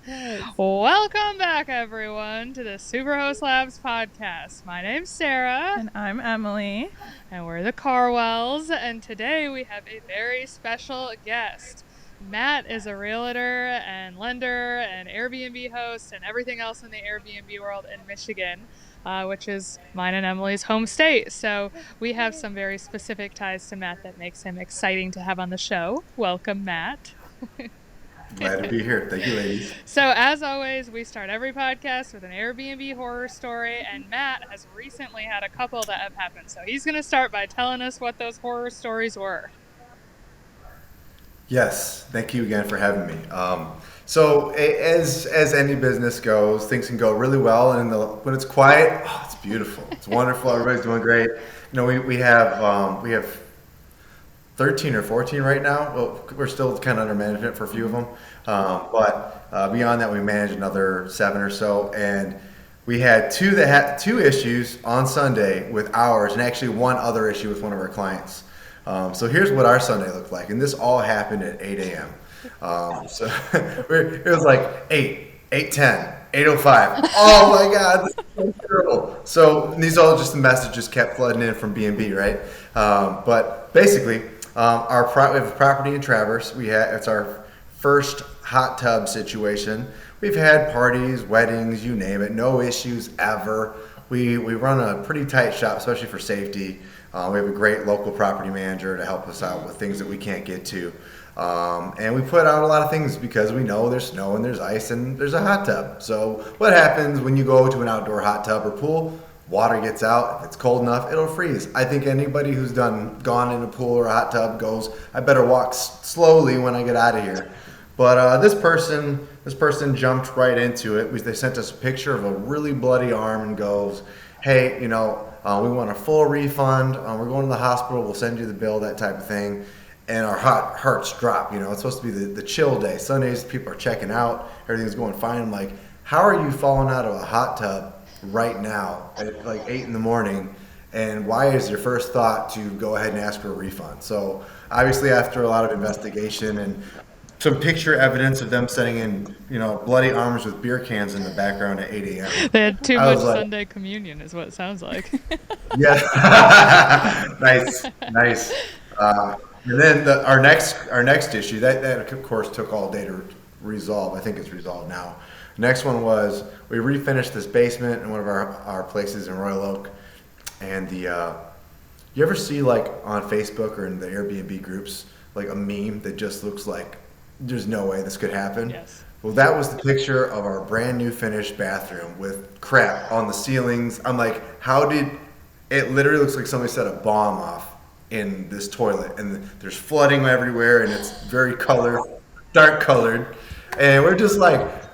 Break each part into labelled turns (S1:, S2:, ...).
S1: Yes.
S2: Welcome back, everyone, to the Superhost Labs podcast. My name's Sarah,
S1: And I'm Emily.
S2: and we're the Carwells. And today we have a very special guest. Matt is a realtor and lender and Airbnb host and everything else in the Airbnb world in Michigan, which is mine and Emily's home state. So we have some very specific ties to Matt that makes him exciting to have on the show. Welcome, Matt.
S3: Glad to be here. Thank you, ladies.
S2: So, as always, we start every podcast with an Airbnb horror story, and Matt has recently had a couple that have happened. So, he's going to start by telling us what those horror stories were.
S3: Yes, thank you again for having me. As any business goes, things can go really well, and when it's quiet, oh, it's beautiful. It's wonderful. Everybody's doing great. We have 13 or 14 right now. Well, we're still kind of under management for a few of them, but beyond that, we manage another 7 or so, and we had two that had two issues on Sunday with ours, and actually one other issue with one of our clients. So here's what our Sunday looked like, and this all happened at 8 a.m. So it was like 8, 8:10, 8:05. Oh my God, this is so terrible. So these all just the messages kept flooding in from B&B, right? But basically, we have a property in Traverse. It's our first hot tub situation. We've had parties, weddings, you name it, no issues ever. We run a pretty tight shop, especially for safety. We have a great local property manager to help us out with things that we can't get to. And we put out a lot of things because we know there's snow and there's ice and there's a hot tub. So what happens when you go to an outdoor hot tub or pool? Water gets out. If it's cold enough, it'll freeze. I think anybody who's gone in a pool or a hot tub goes, I better walk slowly when I get out of here. But this person jumped right into it. They sent us a picture of a really bloody arm and goes, "Hey, we want a full refund. We're going to the hospital. We'll send you the bill, that type of thing." And our hearts drop. It's supposed to be the chill day. Sundays, people are checking out. Everything's going fine. I'm like, how are you falling out of a hot tub right now at like 8 in the morning? And why is your first thought to go ahead and ask for a refund? So obviously, after a lot of investigation and some picture evidence of them sending in, bloody arms with beer cans in the background at 8 a.m.
S2: They had too
S3: I
S2: much
S3: was like,
S2: Sunday communion, is what it sounds like.
S3: yeah, nice, nice. And then our next issue that of course took all day to resolve. I think it's resolved now. The next one was we refinished this basement in one of our places in Royal Oak, and you ever see like on Facebook or in the Airbnb groups like a meme that just looks like there's no way this could happen?
S2: Yes.
S3: Well, that was the picture of our brand new finished bathroom with crap on the ceilings. I'm like, how did it literally looks like somebody set a bomb off in this toilet, and there's flooding everywhere, and it's very dark colored, and we're just like,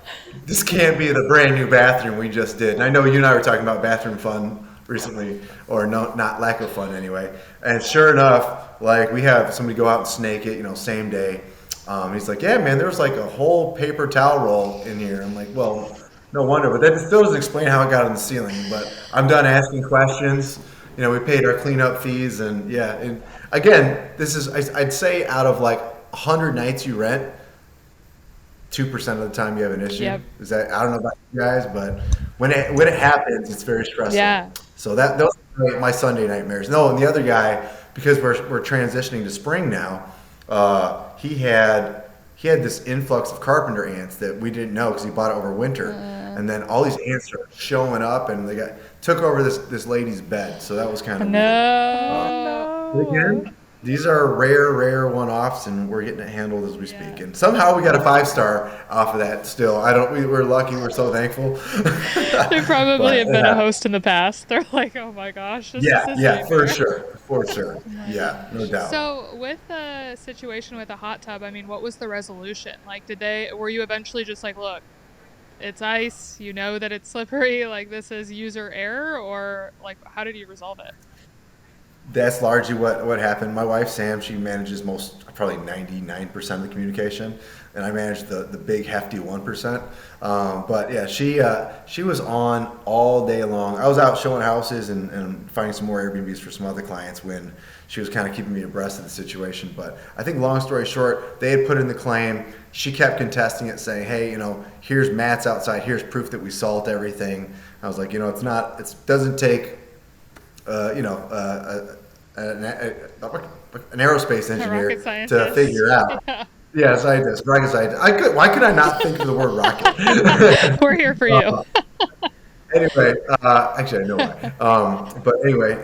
S3: this can't be the brand new bathroom we just did. And I know you and I were talking about bathroom fun recently, or no, not lack of fun anyway. And sure enough, like we have somebody go out and snake it, same day. He's like, yeah, man, there was like a whole paper towel roll in here. I'm like, well, no wonder, but that still doesn't explain how it got on the ceiling. But I'm done asking questions. We paid our cleanup fees, and yeah. And again, this is I'd say out of like 100 nights you rent, 2% of the time you have an issue.
S2: Yep.
S3: Is that I don't know about you guys, but when it happens, it's very stressful.
S2: Yeah.
S3: So those are my Sunday nightmares. No, and the other guy, because we're transitioning to spring now, he had this influx of carpenter ants that we didn't know because he bought it over winter, and then all these ants are showing up, and they took over this lady's bed. So that was kind of weird. Uh,
S2: No.
S3: but again, these are rare one-offs, and we're getting it handled as we speak. And somehow we got a 5-star off of that. Still, I don't. We're lucky. We're so thankful.
S2: They probably
S3: But
S2: have been a host in the past. They're like, oh my gosh, this is
S3: yeah,
S2: the
S3: yeah,
S2: same
S3: for
S2: here.
S3: sure, for sure.
S2: Oh my
S3: Yeah, no
S2: gosh.
S3: doubt.
S2: So, with the situation with the hot tub, I mean, what was the resolution? Like, were you eventually just like, look, it's ice, you know that it's slippery, like this is user error, or like, how did you resolve it?
S3: That's largely what happened. My wife Sam, she manages probably 99% of the communication, and I manage the big hefty 1%. But yeah, she was on all day long. I was out showing houses and finding some more Airbnbs for some other clients when she was kind of keeping me abreast of the situation. But I think long story short, they had put in the claim. She kept contesting it, saying, "Hey, here's mats outside. Here's proof that we salt everything." I was like, it's not. It doesn't take uh, you know, uh, an, an aerospace
S2: A
S3: engineer
S2: rocket
S3: to
S2: scientist.
S3: figure out.
S2: Yeah.
S3: Yeah, scientist, rocket scientist. Why could I not think of the word rocket?
S2: We're here for you.
S3: uh, anyway, actually, I know why. But anyway,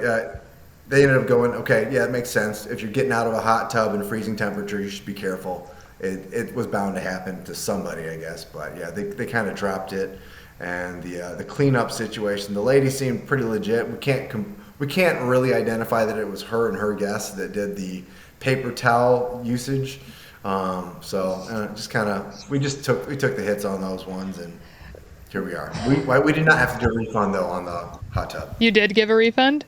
S3: they ended up going, okay, yeah, it makes sense. If you're getting out of a hot tub in freezing temperature, you should be careful. It was bound to happen to somebody, I guess. But yeah, they kind of dropped it. And the cleanup situation, the lady seemed pretty legit. We can't really identify that it was her and her guests that did the paper towel usage. Just kind of we took the hits on those ones, and here we are. We did not have to do a refund though on the hot tub.
S2: You did give a refund?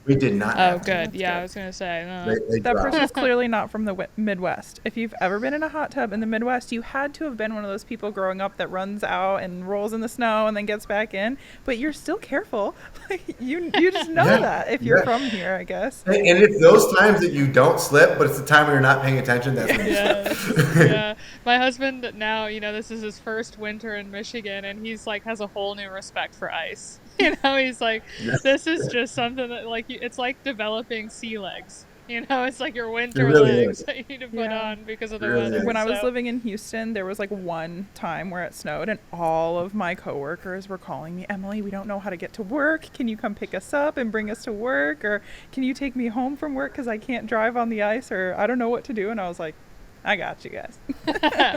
S3: We did not
S2: Oh,
S3: have to.
S2: good.
S1: That's
S2: Yeah, I
S1: good.
S2: was gonna say.
S3: They
S1: That
S3: dropped
S1: person's
S3: it.
S1: clearly not from the Midwest. If you've ever been in a hot tub in the Midwest, you had to have been one of those people growing up that runs out and rolls in the snow and then gets back in. But you're still careful. Like you just know
S3: Yeah,
S1: that if you're
S3: yeah.
S1: from here, I guess.
S3: And it's those times that you don't slip, but it's the time when you're not paying attention. That's when you
S2: Yes.
S3: slip.
S2: Yeah. My husband now, this is his first winter in Michigan, and he's like has a whole new respect for ice. He's like,
S3: Yeah,
S2: this is just something that like it's like developing sea legs. It's like your
S3: it
S2: winter
S3: really
S2: legs
S3: is.
S2: that you need to put
S1: Yeah.
S2: on because of
S3: It
S2: the
S3: really
S2: weather.
S1: When I
S3: is.
S1: was
S2: So
S1: living in Houston, there was like one time where it snowed, and all of my coworkers were calling me, Emily, we don't know how to get to work. Can you come pick us up and bring us to work? Or can you take me home from work because I can't drive on the ice, or I don't know what to do? And I was like, I got you guys.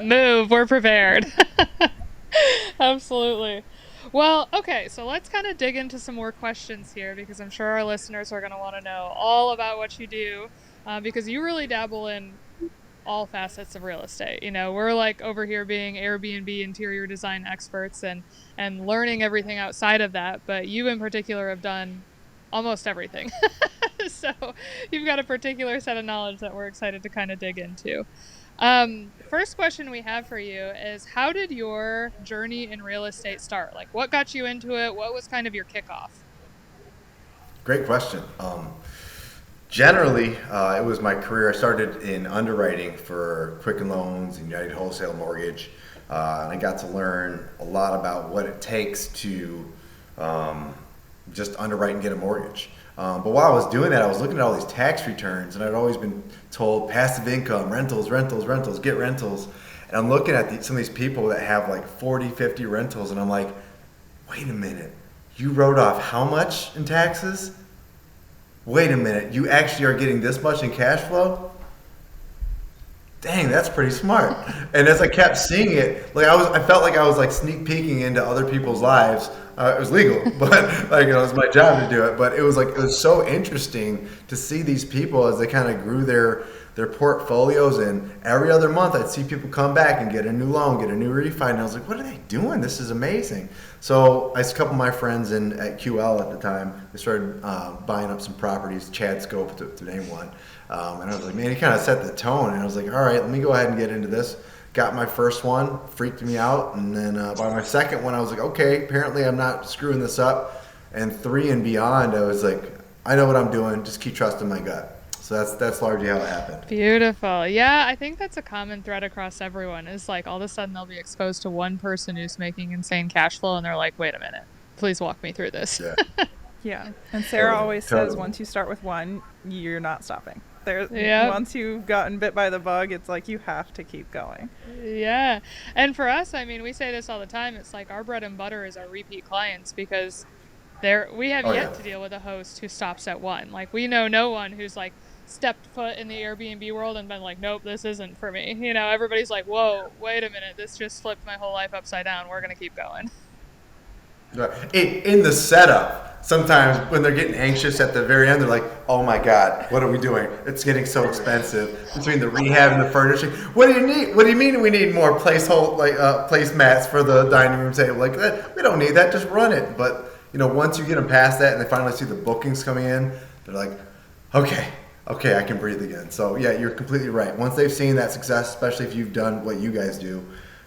S2: move, we're prepared. Absolutely. Well, okay, so let's kind of dig into some more questions here because I'm sure our listeners are going to want to know all about what you do because you really dabble in all facets of real estate. We're like over here being Airbnb interior design experts and learning everything outside of that, but you in particular have done almost everything. So you've got a particular set of knowledge that we're excited to kind of dig into. First question we have for you is how did your journey in real estate start? Like what got you into it? What was kind of your kickoff?
S3: Great question. Generally, it was my career. I started in underwriting for Quicken Loans and United Wholesale Mortgage, and I got to learn a lot about what it takes to just underwrite and get a mortgage. But while I was doing that, I was looking at all these tax returns, and I'd always been told passive income, rentals, rentals, rentals, get rentals. And I'm looking at some of these people that have like 40, 50 rentals, and I'm like, wait a minute, you wrote off how much in taxes? Wait a minute, you actually are getting this much in cash flow? Dang, that's pretty smart. And as I kept seeing it, I felt like I was like sneak peeking into other people's lives. It was legal, but it was my job to do it. But it was so interesting to see these people as they kind of grew their portfolios. And every other month, I'd see people come back and get a new loan, get a new refi, and I was like, what are they doing? This is amazing. So a couple of my friends at QL at the time, they started buying up some properties, Chad Scope to name one. And I was like, man, he kind of set the tone. And I was like, all right, let me go ahead and get into this. Got my first one, freaked me out. And then by my second one, I was like, okay, apparently I'm not screwing this up. And 3 and beyond, I was like, I know what I'm doing. Just keep trusting my gut. So that's largely how it happened.
S2: Beautiful. Yeah, I think that's a common thread across everyone is like all of a sudden they'll be exposed to one person who's making insane cash flow and they're like, wait a minute, please walk me through this.
S3: Yeah,
S1: Yeah. And Sarah always says
S3: totally.
S1: once you start with one, you're not stopping.
S2: Yep.
S1: Once you've gotten bit by the bug, it's like you have to keep going.
S2: Yeah. And for us, I mean, we say this all the time. It's like our bread and butter is our repeat clients because we have
S3: Oh,
S2: yet
S3: yeah.
S2: to deal with a host who stops at one. Like we know no one who's like stepped foot in the Airbnb world and been like, nope, this isn't for me. Everybody's like, whoa, wait a minute. This just flipped my whole life upside down. We're going to keep going.
S3: Right. In the setup, sometimes when they're getting anxious at the very end, they're like, oh my God, what are we doing? It's getting so expensive between the rehab and the furnishing. What do you need? What do you mean we need more placemats for the dining room table? Like that, we don't need that. Just run it. But once you get them past that and they finally see the bookings coming in, they're like, Okay. Okay, I can breathe again. So yeah, you're completely right. Once they've seen that success, especially if you've done what you guys do,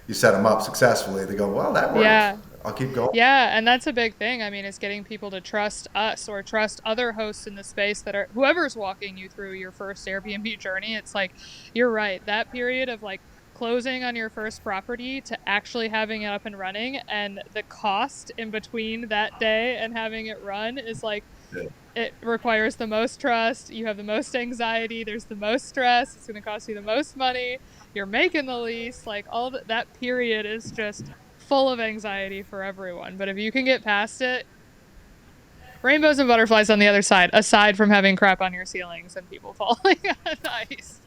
S3: you set them up successfully. They go, well, that worked.
S2: Yeah.
S3: I'll keep going.
S2: Yeah, and that's a big thing. I mean, it's getting people to trust us or trust other hosts in the space that are whoever's walking you through your first Airbnb journey. It's like, you're right. That period of like closing on your first property to actually having it up and running and the cost in between that day and having it run is like,
S3: Yeah.
S2: it requires the most trust. You have the most anxiety. There's the most stress. It's going to cost you the most money. You're making the lease. Like all that period is just full of anxiety for everyone. But if you can get past it, rainbows and butterflies on the other side, aside from having crap on your ceilings and people falling on ice.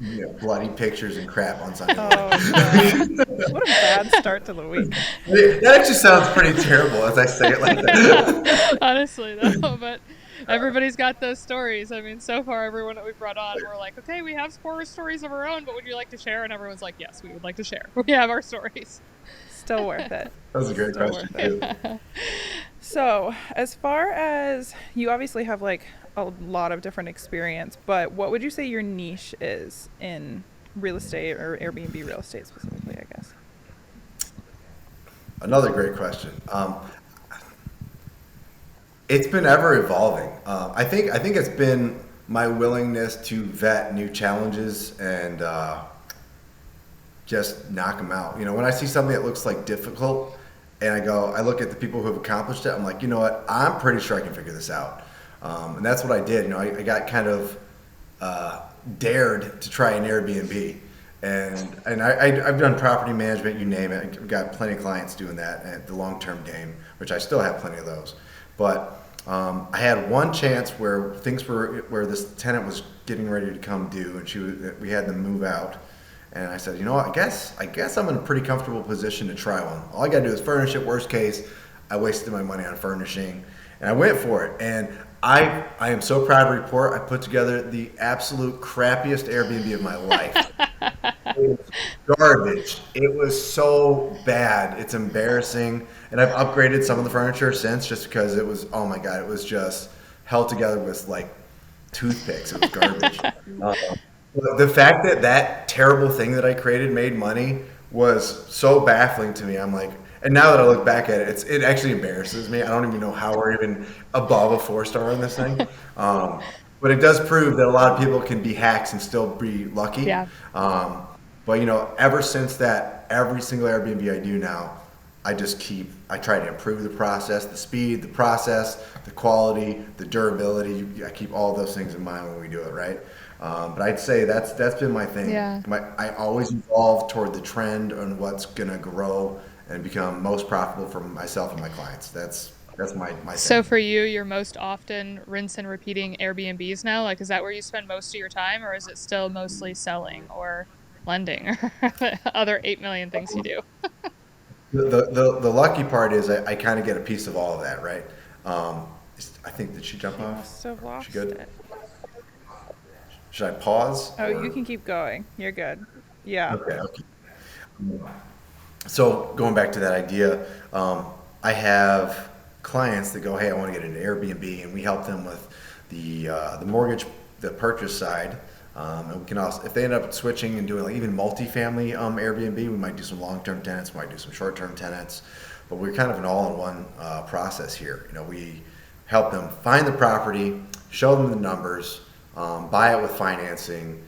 S3: Yeah, bloody pictures and crap on Sunday
S1: Oh
S3: morning.
S1: no. What a bad start to the week.
S3: That actually sounds pretty terrible as I say it like that.
S2: Honestly, though, but everybody's got those stories. I mean, so far, everyone that we've brought on, we're like, okay, we have horror stories of our own, but would you like to share? And everyone's like, yes, we would like to share. We have our stories.
S1: Still worth it.
S3: That was a great
S1: Still
S3: question
S1: worth it.
S3: too.
S1: So, as far as you obviously have like a lot of different experience, but what would you say your niche is in real estate or Airbnb real estate specifically, I guess?
S3: Another great question. It's been ever evolving. I think it's been my willingness to vet new challenges and just knock them out. You know, when I see something that looks like difficult, and I look at the people who have accomplished it. I'm like, you know what? I'm pretty sure I can figure this out. And that's what I did. You know, I got kind of dared to try an Airbnb. I've done property management, you name it. I've got plenty of clients doing that at the long-term game, which I still have plenty of those. But I had one chance where where this tenant was getting ready to come due, and we had them move out. And I said, you know what, I guess I'm in a pretty comfortable position to try one. All I gotta do is furnish it. Worst case, I wasted my money on furnishing, and I went for it. And I am so proud to report I put together the absolute crappiest Airbnb of my life. It was garbage. It was so bad. It's embarrassing. And I've upgraded some of the furniture since just because it was, oh my God, it was just held together with like toothpicks. It was garbage. The fact that that terrible thing that I created made money was so baffling to me. I'm like, and now that I look back at it, it actually embarrasses me. I don't even know how we're even above a 4-star on this thing. But it does prove that a lot of people can be hacks and still be lucky.
S2: Yeah.
S3: But you know, ever since that, every single Airbnb I do now, I try to improve the process, the speed, the process, the quality, the durability. I keep all those things in mind when we do it, right? But I'd say that's been my thing.
S2: Yeah.
S3: I always evolve toward the trend on what's gonna grow and become most profitable for myself and my clients. That's my
S2: So
S3: thing.
S2: for you, you're most often rinse and repeating Airbnbs now? Like, is that where you spend most of your time, or is it still mostly selling or lending or the other 8 million things you do?
S3: The lucky part is I kind of get a piece of all of that, right? I think, did she jump
S1: You
S3: off?
S1: must have
S3: She
S1: lost
S3: good?
S1: it.
S3: Should I pause?
S1: Oh, you
S3: Or
S1: can keep going. You're good. Yeah.
S3: okay, okay. So going back to that idea, I have clients that go, "Hey, I want to get an Airbnb," and we help them with the mortgage, the purchase side. And we can also, if they end up switching and doing like even multifamily Airbnb, we might do some long-term tenants, might do some short-term tenants, but we're kind of an all-in-one process here. You know, we help them find the property, show them the numbers, buy it with financing.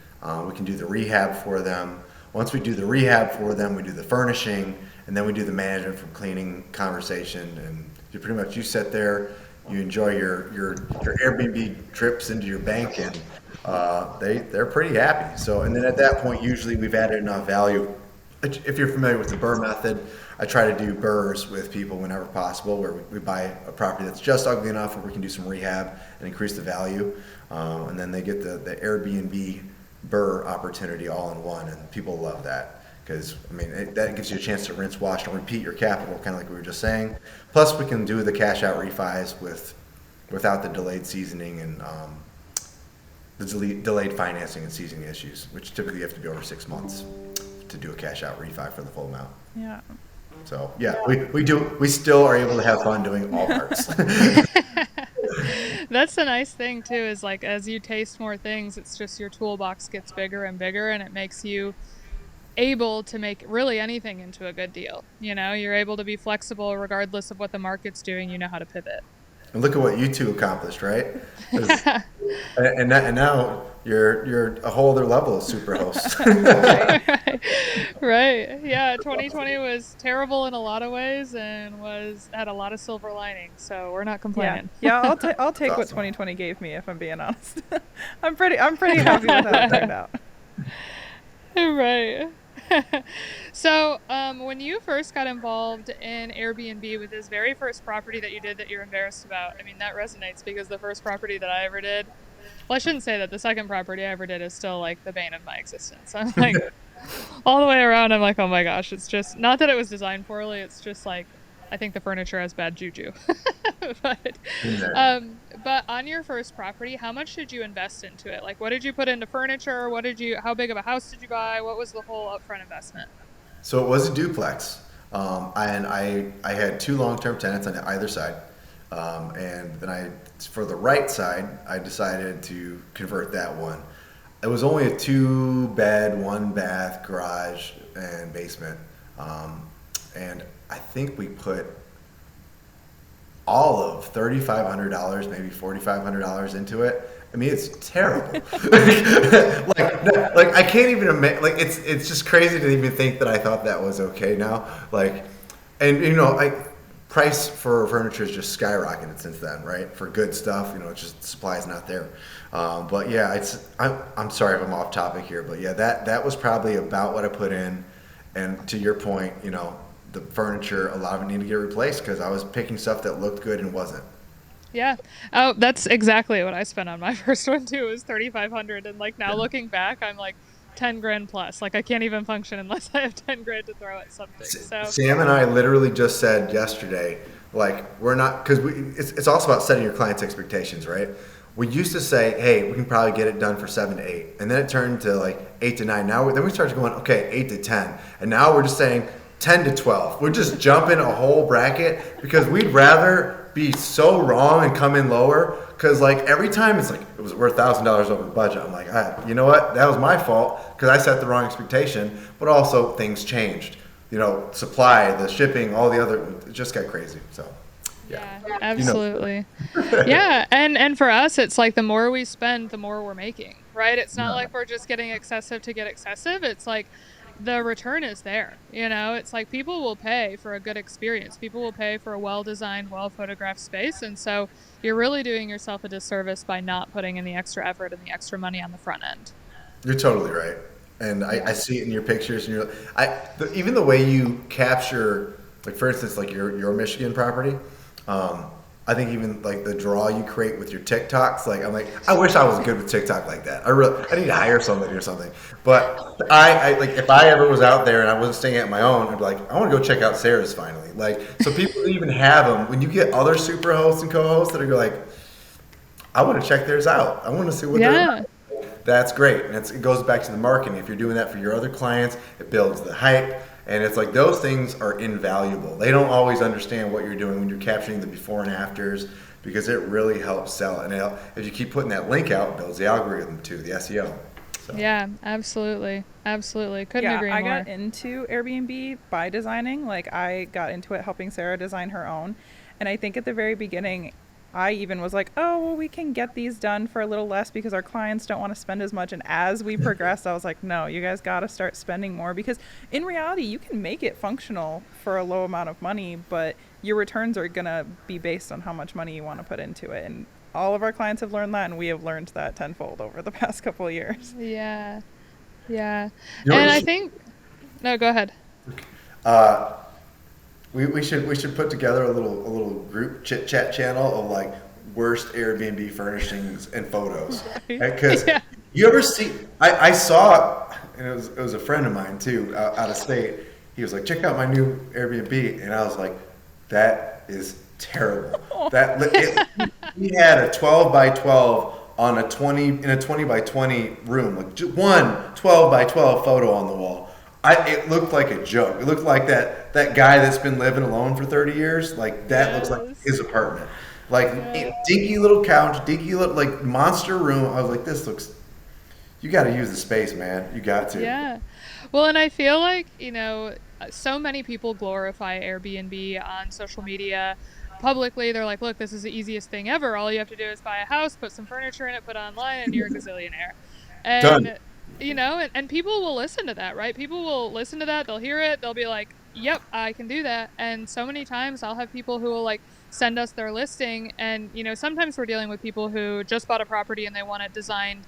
S3: We can do the rehab for them. Once we do the rehab for them, we do the furnishing, and then we do the management from cleaning, conversation, and you sit there, you enjoy your Airbnb trips into your bank, and they're pretty happy. So, and then at that point, usually we've added enough value. If you're familiar with the BRRRR method, I try to do BRRRRs with people whenever possible, where we buy a property that's just ugly enough where we can do some rehab and increase the value, and then they get the Airbnb BRRRR opportunity all in one, and people love that because I mean that gives you a chance to rinse, wash, and repeat your capital, kind of like we were just saying. Plus, we can do the cash out refis without the delayed seasoning and delayed financing and seasoning issues, which typically you have to be over 6 months to do a cash out refi for the full amount.
S1: Yeah.
S3: So yeah, we still are able to have fun doing all parts.
S2: That's the nice thing too, is like as you taste more things, it's just your toolbox gets bigger and bigger, and it makes you able to make really anything into a good deal. You know, you're able to be flexible regardless of what the market's doing, you know how to pivot.
S3: And look at what you two accomplished, right? 'Cause- and now you're a whole other level of super host.
S1: Right.
S2: Right. Right. Yeah, 2020 was terrible in a lot of ways and was had a lot of silver linings, so we're not
S1: Yeah.
S2: complaining.
S1: Yeah, I'll take what
S3: Awesome.
S1: 2020 gave me if I'm being honest. I'm pretty happy with how it turned out.
S2: Right. So, when you first got involved in Airbnb with this very first property that you did that you're embarrassed about, I mean, that resonates because the first property that I ever did, well, I shouldn't say that. The second property I ever did is still like the bane of my existence. I'm like, all the way around, I'm like, oh my gosh, it's just not that it was designed poorly. It's just like, I think the furniture has bad juju. but,
S3: Yeah.
S2: but on your first property, how much did you invest into it? Like, what did you put into furniture? How big of a house did you buy? What was the whole upfront investment?
S3: So it was a duplex, and I had two long-term tenants on either side, and then for the right side, I decided to convert that one. It was only a two-bed, one-bath garage and basement, and I think we put all of $3,500, maybe $4,500 into it. I mean, it's terrible. Like I can't even imagine. Like it's just crazy to even think that I thought that was okay now. Like, and price for furniture has just skyrocketed since then, right? For good stuff, it's just supply's not there. But yeah, I'm sorry if I'm off topic here, but yeah, that was probably about what I put in. And to your point, the furniture, a lot of it needed to get replaced because I was picking stuff that looked good and wasn't.
S2: Yeah. Oh, that's exactly what I spent on my first one too. It was 3,500, and like now looking back, I'm like 10 grand plus. Like I can't even function unless I have 10 grand to throw at something. So
S3: Sam and I literally just said yesterday, like we're not because it's also about setting your clients' expectations, right? We used to say, hey, we can probably get it done for 7 to 8, and then it turned to like 8 to 9. Now then we started going, okay, 8 to 10, and now we're just saying 10 to 12. We're just jumping a whole bracket because we'd rather be so wrong and come in lower. Because like every time it's like we're $1,000 over budget. I'm like, you know what? That was my fault because I set the wrong expectation. But also things changed. Supply, the shipping, all the other. It just got crazy. So yeah,
S2: yeah, absolutely. Yeah, and for us, it's like the more we spend, the more we're making, right? It's not like we're just getting excessive to get excessive. It's like the return is there. It's like people will pay for a good experience. People will pay for a well-designed, well-photographed space. And so you're really doing yourself a disservice by not putting in the extra effort and the extra money on the front end.
S3: You're totally right. And I
S2: Yeah.
S3: see it in your pictures, and even the way you capture, like for instance, like your Michigan property. I think even like the draw you create with your TikToks, like I'm like, I wish I was good with TikTok like that. I need to hire somebody or something. But I like if I ever was out there and I wasn't staying at my own, I'd be like, I want to go check out Sarah's finally. Like so people even have them when you get other super hosts and co-hosts that are like, I want to check theirs out. I want to see what they're
S2: Yeah.
S3: about. That's great. And it goes back to the marketing. If you're doing that for your other clients, it builds the hype. And it's like those things are invaluable. They don't always understand what you're doing when you're capturing the before and afters because it really helps sell it. And if you keep putting that link out, it builds the algorithm too, the SEO. So.
S2: Yeah, absolutely. Absolutely. Couldn't
S1: Yeah,
S2: agree
S1: I
S2: more.
S1: got into Airbnb by designing. Like, I got into it helping Sarah design her own. And I think at the very beginning, I even was like, oh, well, we can get these done for a little less because our clients don't want to spend as much. And as we progressed, I was like, no, you guys got to start spending more because in reality, you can make it functional for a low amount of money, but your returns are going to be based on how much money you want to put into it. And all of our clients have learned that, and we have learned that tenfold over the past couple of years.
S2: Yeah. Yeah.
S3: You know what
S2: And
S3: you
S2: I
S3: should-
S2: think no, go ahead.
S3: Uh, we should put together a little group chit chat channel of like worst Airbnb furnishings and photos. Because
S2: Yeah.
S3: you ever see? I saw, and it was a friend of mine too, out of state. He was like, check out my new Airbnb, and I was like, that is terrible. He had a 12 by 12 on a 20 in a 20 by 20 room, like just one 12 by 12 photo on the wall. It looked like a joke. It looked like that guy that's been living alone for 30 years. Like that looks like
S2: Yes.
S3: his apartment. Like
S2: Yeah.
S3: dinky little couch, dinky little like monster room. I was like, this looks. You got to use the space, man. You got to.
S2: Yeah. Well, and I feel like, so many people glorify Airbnb on social media. Publicly, they're like, look, this is the easiest thing ever. All you have to do is buy a house, put some furniture in it, put it online, and you're a gazillionaire.
S3: Done.
S2: And, and people will listen to that, right? People will listen to that. They'll hear it. They'll be like, yep, I can do that. And so many times I'll have people who will like send us their listing. And, sometimes we're dealing with people who just bought a property and they want it designed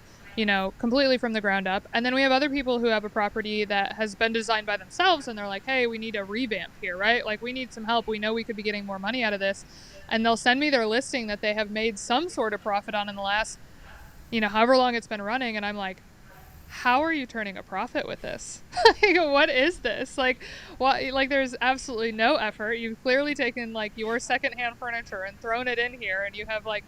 S2: completely from the ground up. And then we have other people who have a property that has been designed by themselves and they're like, hey, we need a revamp here, right? Like, we need some help. We know we could be getting more money out of this. And they'll send me their listing that they have made some sort of profit on in the last, however long it's been running. And I'm like, how are you turning a profit with this? Like, what is this? Like, what? Like, there's absolutely no effort. You've clearly taken like your secondhand furniture and thrown it in here, and you have like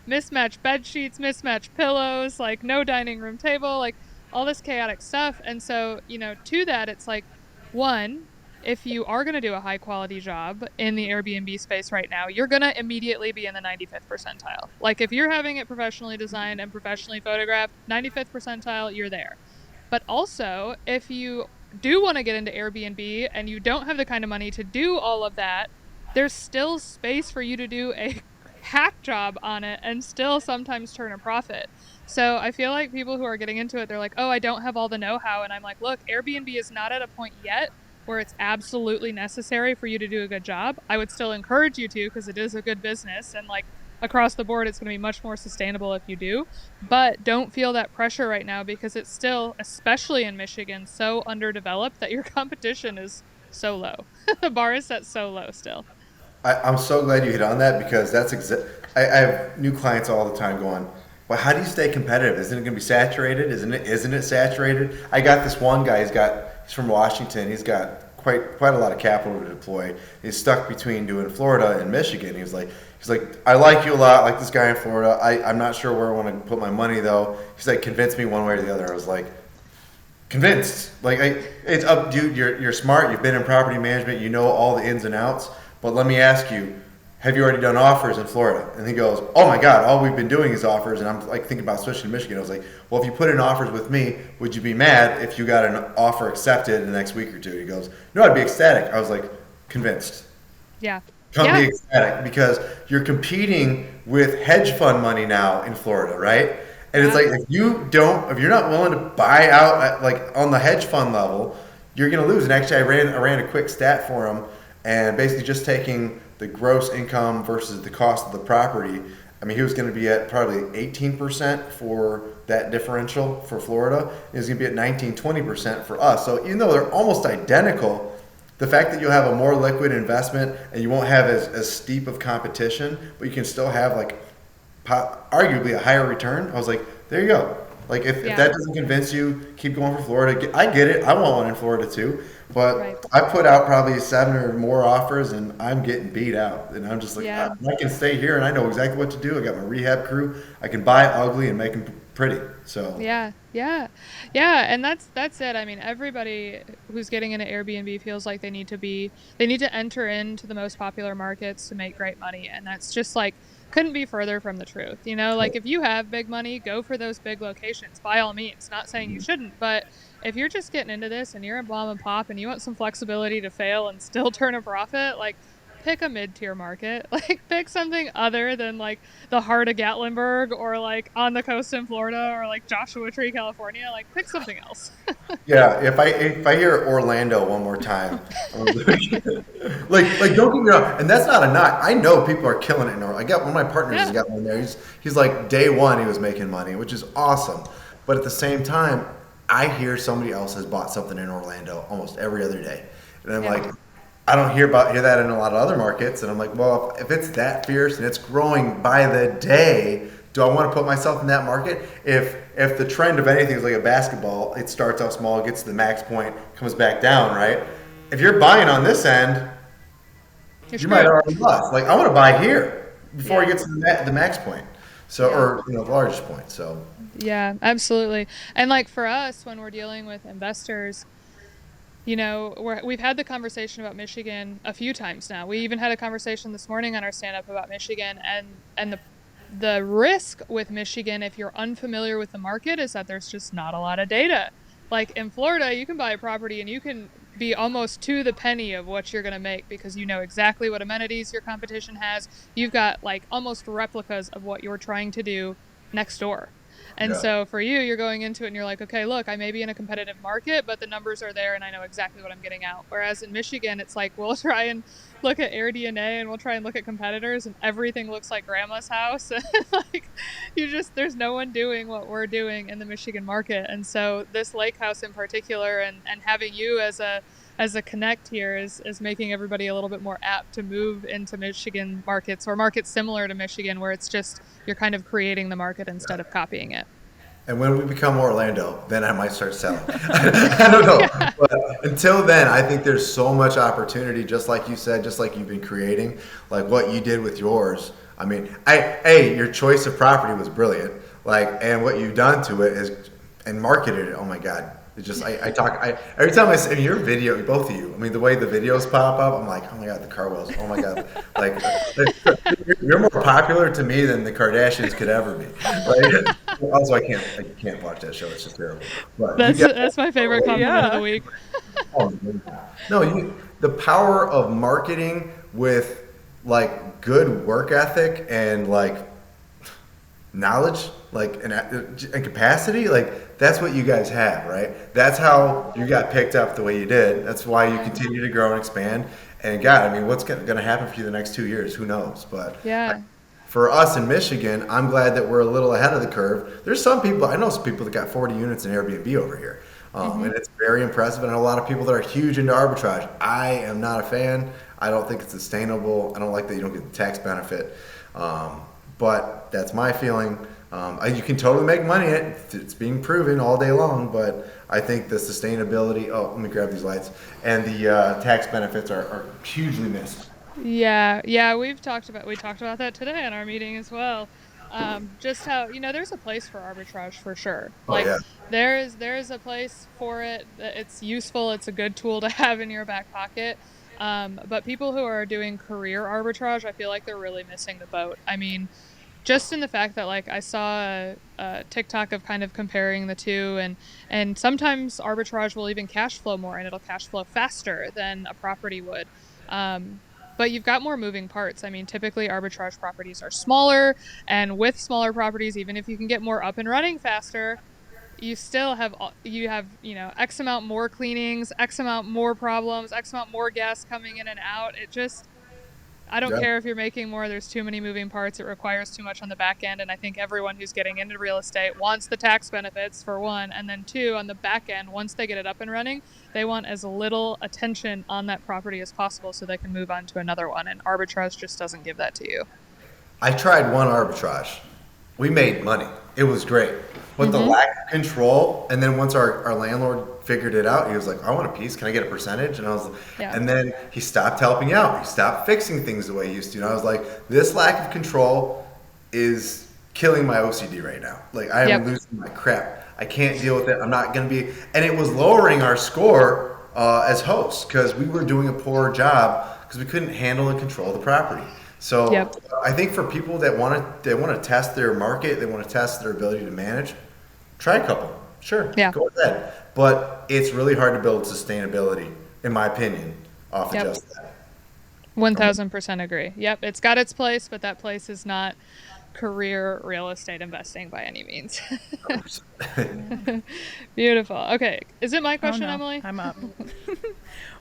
S2: mismatched bed sheets, mismatched pillows, like no dining room table, like all this chaotic stuff. And so, to that, it's like, one, if you are going to do a high quality job in the Airbnb space right now, you're going to immediately be in the 95th percentile. Like, if you're having it professionally designed and professionally photographed, 95th percentile, you're there. But also, if you do want to get into Airbnb and you don't have the kind of money to do all of that, there's still space for you to do a hack job on it and still sometimes turn a profit. So I feel like people who are getting into it, they're like, oh, I don't have all the know-how. And I'm like, look, Airbnb is not at a point yet where it's absolutely necessary for you to do a good job. I would still encourage you to, because it is a good business, and like across the board, it's going to be much more sustainable if you do. But don't feel that pressure right now, because it's still, especially in Michigan, so underdeveloped that your competition is so low. The bar is set so low still.
S3: I'm so glad you hit on that because that's I have new clients all the time going, well, how do you stay competitive? Isn't it going to be saturated? Isn't it saturated? I got this one guy. He's from Washington. He's got quite a lot of capital to deploy. He's stuck between doing Florida and Michigan. He's like, I like you a lot, like this guy in Florida. I'm not sure where I want to put my money though. He's like, convince me one way or the other. I was like, convinced. Like, it's up, dude. You're smart. You've been in property management. You know all the ins and outs. But let me ask you, have you already done offers in Florida? And he goes, oh my God, all we've been doing is offers. And I'm like thinking about switching to Michigan. I was like, well, if you put in offers with me, would you be mad if you got an offer accepted in the next week or two? He goes, no, I'd be ecstatic. I was like, convinced.
S2: Yeah.
S3: Come
S2: Yeah.
S3: be ecstatic because you're competing with hedge fund money now in Florida, right? And it's
S2: Yeah.
S3: like if you're not willing to buy out like on the hedge fund level, you're going to lose. And actually, I ran a quick stat for him, and basically just taking the gross income versus the cost of the property. I mean, he was going to be at probably 18% for that differential for Florida. He was going to be at 19-20% for us. So even though they're almost identical, the fact that you'll have a more liquid investment and you won't have as steep of competition, but you can still have like arguably a higher return. I was like, there you go. Like if
S2: Yeah.
S3: that doesn't convince you, keep going for Florida. I get it. I want one in Florida too.
S2: Right.
S3: But I put out probably 7 or more offers and I'm getting beat out. And I'm just like,
S2: Yeah.
S3: I can stay here and I know exactly what to do. I got my rehab crew. I can buy ugly and make them pretty. So
S2: Yeah, yeah, yeah, and that's it. I mean, everybody who's getting into Airbnb feels like they need to enter into the most popular markets to make great money, and that's just like couldn't be further from the truth. Like if you have big money, go for those big locations by all means. Not saying you shouldn't, but if you're just getting into this and you're a mom and pop and you want some flexibility to fail and still turn a profit, like pick a mid-tier market. Like pick something other than like the heart of Gatlinburg or like on the coast in Florida or like Joshua Tree, California. Like pick something else.
S3: yeah, if I hear Orlando one more time, I'm like don't get me wrong, and that's not a knock. I know people are killing it in Orlando. I got one of my partners has
S2: Yeah.
S3: got one there. He's like day one he was making money, which is awesome. But at the same time, I hear somebody else has bought something in Orlando almost every other day, and I'm
S2: Yeah.
S3: like, I don't hear that in a lot of other markets, and I'm like, well, if it's that fierce and it's growing by the day, do I want to put myself in that market? If the trend of anything is like a basketball, it starts out small, gets to the max point, comes back down, right? If you're buying on this end,
S2: You're
S3: you might
S2: screwed.
S3: already lost. Like I want to buy here before it
S2: Yeah.
S3: gets to the max point, so
S2: Yeah.
S3: or the largest point. So
S2: Yeah, absolutely. And like for us, when we're dealing with investors, we've had the conversation about Michigan a few times now. We even had a conversation this morning on our stand up about Michigan, and the risk with Michigan, if you're unfamiliar with the market, is that there's just not a lot of data. Like in Florida, you can buy a property and you can be almost to the penny of what you're going to make because you know exactly what amenities your competition has. You've got like almost replicas of what you're trying to do next door. And
S3: Yeah.
S2: so for you, you're going into it and you're like, okay, look, I may be in a competitive market, but the numbers are there and I know exactly what I'm getting out. Whereas in Michigan, it's like we'll try and look at AirDNA and we'll try and look at competitors and everything looks like grandma's house. Like there's no one doing what we're doing in the Michigan market. And so this lake house in particular and having you as a connect here is making everybody a little bit more apt to move into Michigan markets or markets similar to Michigan where it's just you're kind of creating the market instead of copying it.
S3: And when we become Orlando, then I might start selling. I don't know.
S2: Yeah.
S3: But until then, I think there's so much opportunity, just like you said, just like you've been creating, like what you did with yours. I mean, your choice of property was brilliant. Like, and what you've done to it is, and marketed it. Oh my God. It's just, every time I see your video, both of you, I mean, the way the videos pop up, I'm like, oh my God, the Carwells, oh my God. Like, you're more popular to me than the Kardashians could ever be. Like, also, I can't watch that show. It's just terrible. But you got,
S2: That's my favorite compliment of the
S1: Yeah.
S2: week.
S3: oh, no, the power of marketing with like good work ethic and like knowledge, like and capacity, like that's what you guys have, right? That's how you got picked up the way you did. That's why you continue to grow and expand. And God, I mean, what's going to happen for you the next 2 years? Who knows? But
S2: Yeah.
S3: for us in Michigan, I'm glad that we're a little ahead of the curve. There's some people, I know some people that got 40 units in Airbnb over here. And it's very impressive. And a lot of people that are huge into arbitrage. I am not a fan. I don't think it's sustainable. I don't like that you don't get the tax benefit. But that's my feeling. You can totally make money in it. It's being proven all day long. But I think the sustainability, let me grab these lights, and the tax benefits are hugely missed.
S2: Yeah, we talked about that today in our meeting as well. Just how, there's a place for arbitrage for sure.
S3: Oh,
S2: Like
S3: yeah.
S2: there's a place for it. It's useful. It's a good tool to have in your back pocket. But people who are doing career arbitrage, I feel like they're really missing the boat. I mean, just in the fact that like I saw a TikTok of kind of comparing the two and sometimes arbitrage will even cash flow more and it'll cash flow faster than a property would. But you've got more moving parts. I mean, typically arbitrage properties are smaller, and with smaller properties, even if you can get more up and running faster, you still have X amount more cleanings, X amount more problems, X amount more guests coming in and out. I don't
S3: Yeah.
S2: care if you're making more, there's too many moving parts. It requires too much on the back end. And I think everyone who's getting into real estate wants the tax benefits for one. And then two, on the back end, once they get it up and running, they want as little attention on that property as possible so they can move on to another one. And arbitrage just doesn't give that to you.
S3: I tried one arbitrage. We made money. It was great. But the lack of control, and then once our landlord figured it out, he was like, I want a piece. Can I get a percentage?
S2: Yeah.
S3: And then he stopped helping out. He stopped fixing things the way he used to. And I was like, this lack of control is killing my OCD right now. Like, I am
S2: Yep.
S3: losing my crap. I can't deal with it. I'm not going to be. And it was lowering our score as hosts because we were doing a poor job because we couldn't handle and control the property. So
S2: Yep.
S3: I think for people that want to test their market, they want to test their ability to manage, try a couple. Sure,
S2: Yeah.
S3: go ahead. But it's really hard to build sustainability, in my opinion, off of
S2: Yep.
S3: just that.
S2: 1000% agree. Yep. It's got its place, but that place is not career real estate investing by any means. Beautiful. Okay. Is it my
S1: Oh
S2: question,
S1: no,
S2: Emily?
S1: I'm up.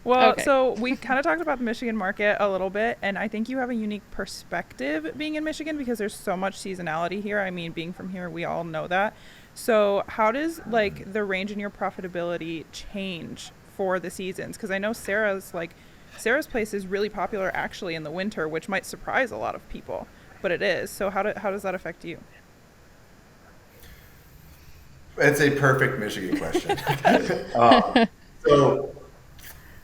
S1: Well,
S2: Okay.
S1: so we kind of talked about the Michigan market a little bit, and I think you have a unique perspective being in Michigan because there's so much seasonality here. I mean, being from here, we all know that. So, how does like the range in your profitability change for the seasons? Because I know Sarah's place is really popular actually in the winter, which might surprise a lot of people, but it is. So, how does that affect you?
S3: It's a perfect Michigan question. So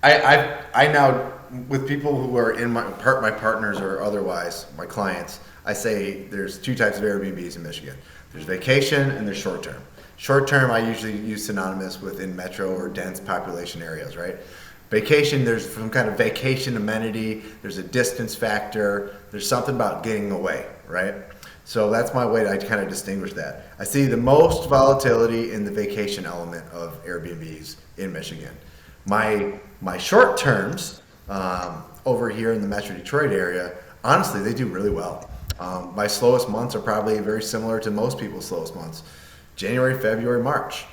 S3: I now with people who are in my partners or otherwise my clients, I say there's two types of Airbnbs in Michigan. There's vacation and there's short term. Short term, I usually use synonymous with in metro or dense population areas, right? Vacation, there's some kind of vacation amenity, there's a distance factor, there's something about getting away, right? So that's my way to kind of distinguish that. I see the most volatility in the vacation element of Airbnbs in Michigan. My short terms over here in the Metro Detroit area, honestly, they do really well. My slowest months are probably very similar to most people's slowest months. January, February, March.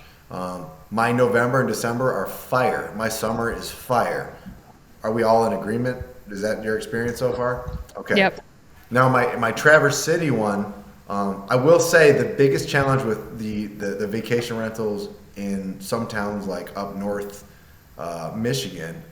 S3: My November and December are fire. My summer is fire. Are we all in agreement? Is that your experience so far? Okay.
S2: Yep.
S3: Now my Traverse City one, I will say the biggest challenge with the vacation rentals in some towns like up north, Michigan,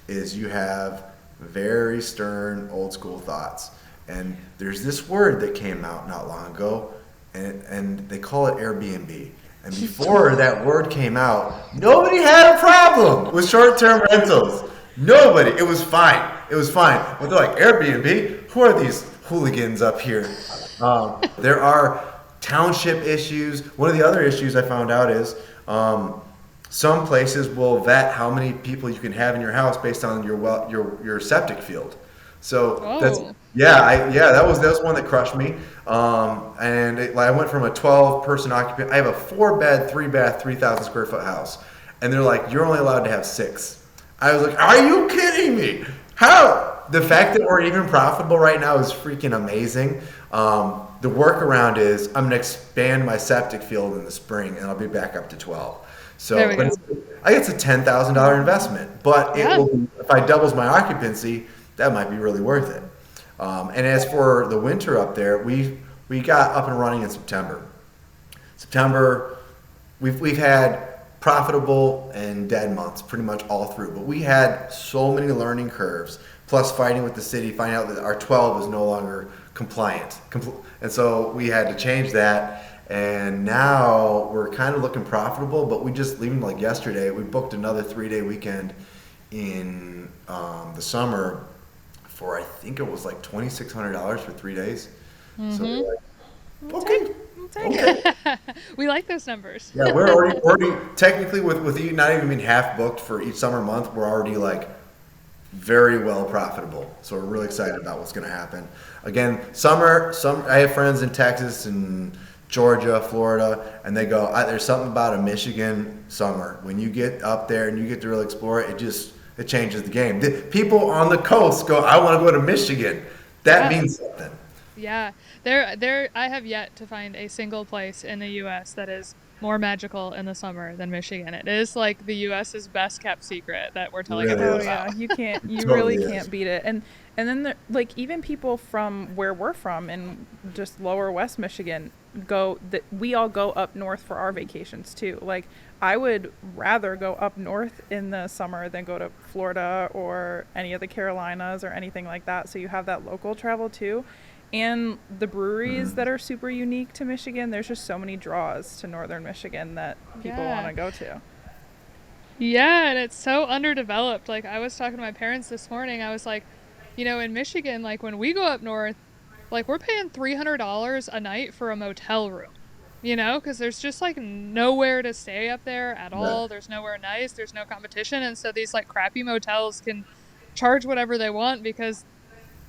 S3: is you have very stern old school thoughts. And there's this word that came out not long ago, and they call it Airbnb. And before that word came out, nobody had a problem with short-term rentals. Nobody. It was fine. It was fine. But they're like, Airbnb? Who are these hooligans up here? There are township issues. One of the other issues I found out is some places will vet how many people you can have in your house based on your septic field. So that's
S2: Oh.
S3: that was one that crushed me. I went from a 12-person occupant. I have a 4-bed, 3-bath, 3,000 square foot house, and they're like, you're only allowed to have 6. I was like, are you kidding me? How? The fact that we're even profitable right now is freaking amazing. The workaround is I'm gonna expand my septic field in the spring, and I'll be back up to 12. So,
S2: There we go.
S3: I guess it's a $10,000 investment, but
S2: Yeah.
S3: it will be, if I doubles my occupancy, that might be really worth it. And as for the winter up there, we got up and running in September. September, we've had profitable and dead months pretty much all through, but we had so many learning curves, plus fighting with the city, finding out that our 12 is no longer compliant. And so we had to change that. And now we're kind of looking profitable, but we just, leaving like yesterday, we booked another 3-day weekend in the summer for, I think it was like $2,600 for 3 days. So we're like, okay.
S2: We like those numbers.
S3: Yeah, we're already technically with you not even being half booked for each summer month, we're already like very well profitable. So we're really excited about what's going to happen. Again, summer, I have friends in Texas and Georgia, Florida, and they go, there's something about a Michigan summer. When you get up there and you get to really explore it, it changes the game. The people on the coast go, I want to go to Michigan. That
S2: Yeah.
S3: means something.
S2: Yeah, there. I have yet to find a single place in the U.S. that is more magical in the summer than Michigan. It is like the U.S.'s best kept secret that we're telling
S3: Really
S1: Oh
S2: everyone
S3: is.
S1: yeah,
S2: about.
S1: you
S3: Totally
S1: really
S3: is.
S1: can't beat it. And then like even people from where we're from in just lower West Michigan we all go up north for our vacations too. Like I would rather go up north in the summer than go to Florida or any of the Carolinas or anything like that. So you have that local travel too. And the breweries that are super unique to Michigan, there's just so many draws to northern Michigan that people
S2: Yeah.
S1: want to go to.
S2: Yeah, and it's so underdeveloped. Like I was talking to my parents this morning. I was like, in Michigan, like when we go up north, like we're paying $300 a night for a motel room. Because there's just like nowhere to stay up there at all. There's nowhere nice. There's no competition, and so these like crappy motels can charge whatever they want because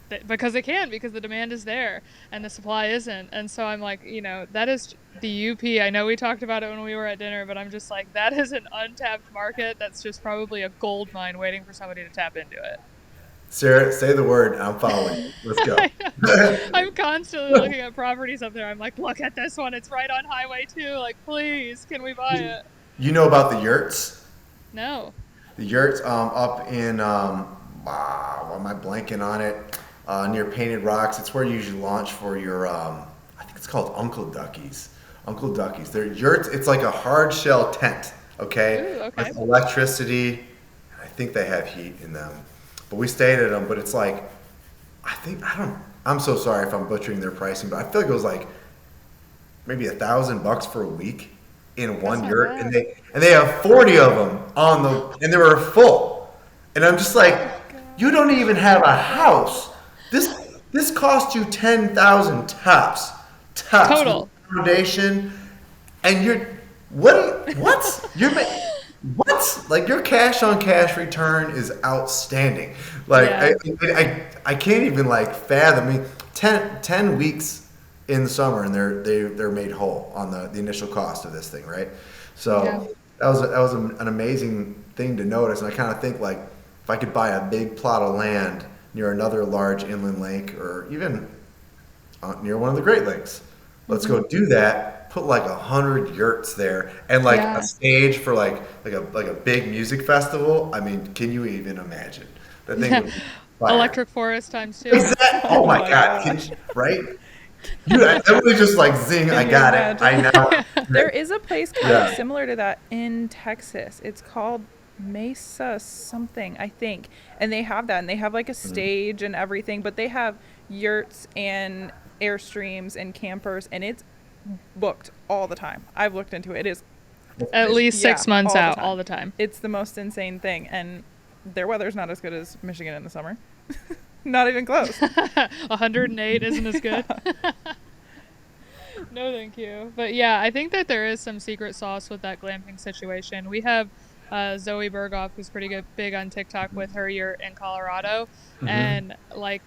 S2: they can, because the demand is there and the supply isn't. And so I'm like, that is the UP. I know we talked about it when we were at dinner, but I'm just like, that is an untapped market that's just probably a gold mine waiting for somebody to tap into it.
S3: Sarah, say the word. I'm following you. Let's go.
S2: I know. I'm constantly looking at properties up there. I'm like, look at this one. It's right on Highway 2. Like, please, can we buy it?
S3: You know about the yurts?
S2: No.
S3: The yurts up in, why am I blanking on it? Near Painted Rocks. It's where you usually launch for your, I think it's called Uncle Ducky's. Uncle Ducky's. They're yurts. It's like a hard shell tent, okay?
S2: Ooh, okay.
S3: With electricity. I think they have heat in them. But we stayed at them, but it's like, I'm so sorry if I'm butchering their pricing, but I feel like it was like maybe $1,000 for a week in one
S2: not
S3: yurt,
S2: bad.
S3: and they have 40 of them and they were full, and I'm just like, you don't even have a house. This cost you 10,000 tops
S2: Total.
S3: with foundation, and What? What? Like your cash on cash return is outstanding. Like
S2: Yeah.
S3: I can't even like fathom. I mean, 10 weeks in the summer and they're made whole on the initial cost of this thing, right?
S2: Yeah.
S3: So that was an amazing thing to notice. And I kind of think like if I could buy a big plot of land near another large inland lake or even near one of the Great Lakes. Let's
S2: Hmm.
S3: go do that. Put like 100 yurts there and like a
S2: Yeah.
S3: stage for like a big music festival. I mean, can you even imagine? That thing
S2: Yeah.
S3: would be fire.
S2: Electric Forest times two.
S3: Exactly.
S1: Oh
S3: Oh my
S1: my
S3: God.
S1: gosh.
S3: Right? You everybody just like zing. I
S1: Can you
S3: got it. I
S1: imagine?
S3: now.
S1: There is a place kind of
S3: Yeah.
S1: similar to that in Texas. It's called Mesa something, I think. And they have that and they have like a stage and everything, but they have yurts and airstreams and campers and it's booked all the time. I've looked into it. It is,
S2: At least
S1: yeah,
S2: 6 months
S1: all the
S2: out, all
S1: time.
S2: the time.
S1: It's the most insane thing and their weather's not as good as Michigan in the summer. Not even close.
S2: 108 isn't as good.
S1: Yeah.
S2: No, thank you. But yeah, I think that there is some secret sauce with that glamping situation. We have Zoe Berghoff, who's pretty good, big on TikTok with her yurt in Colorado, and like,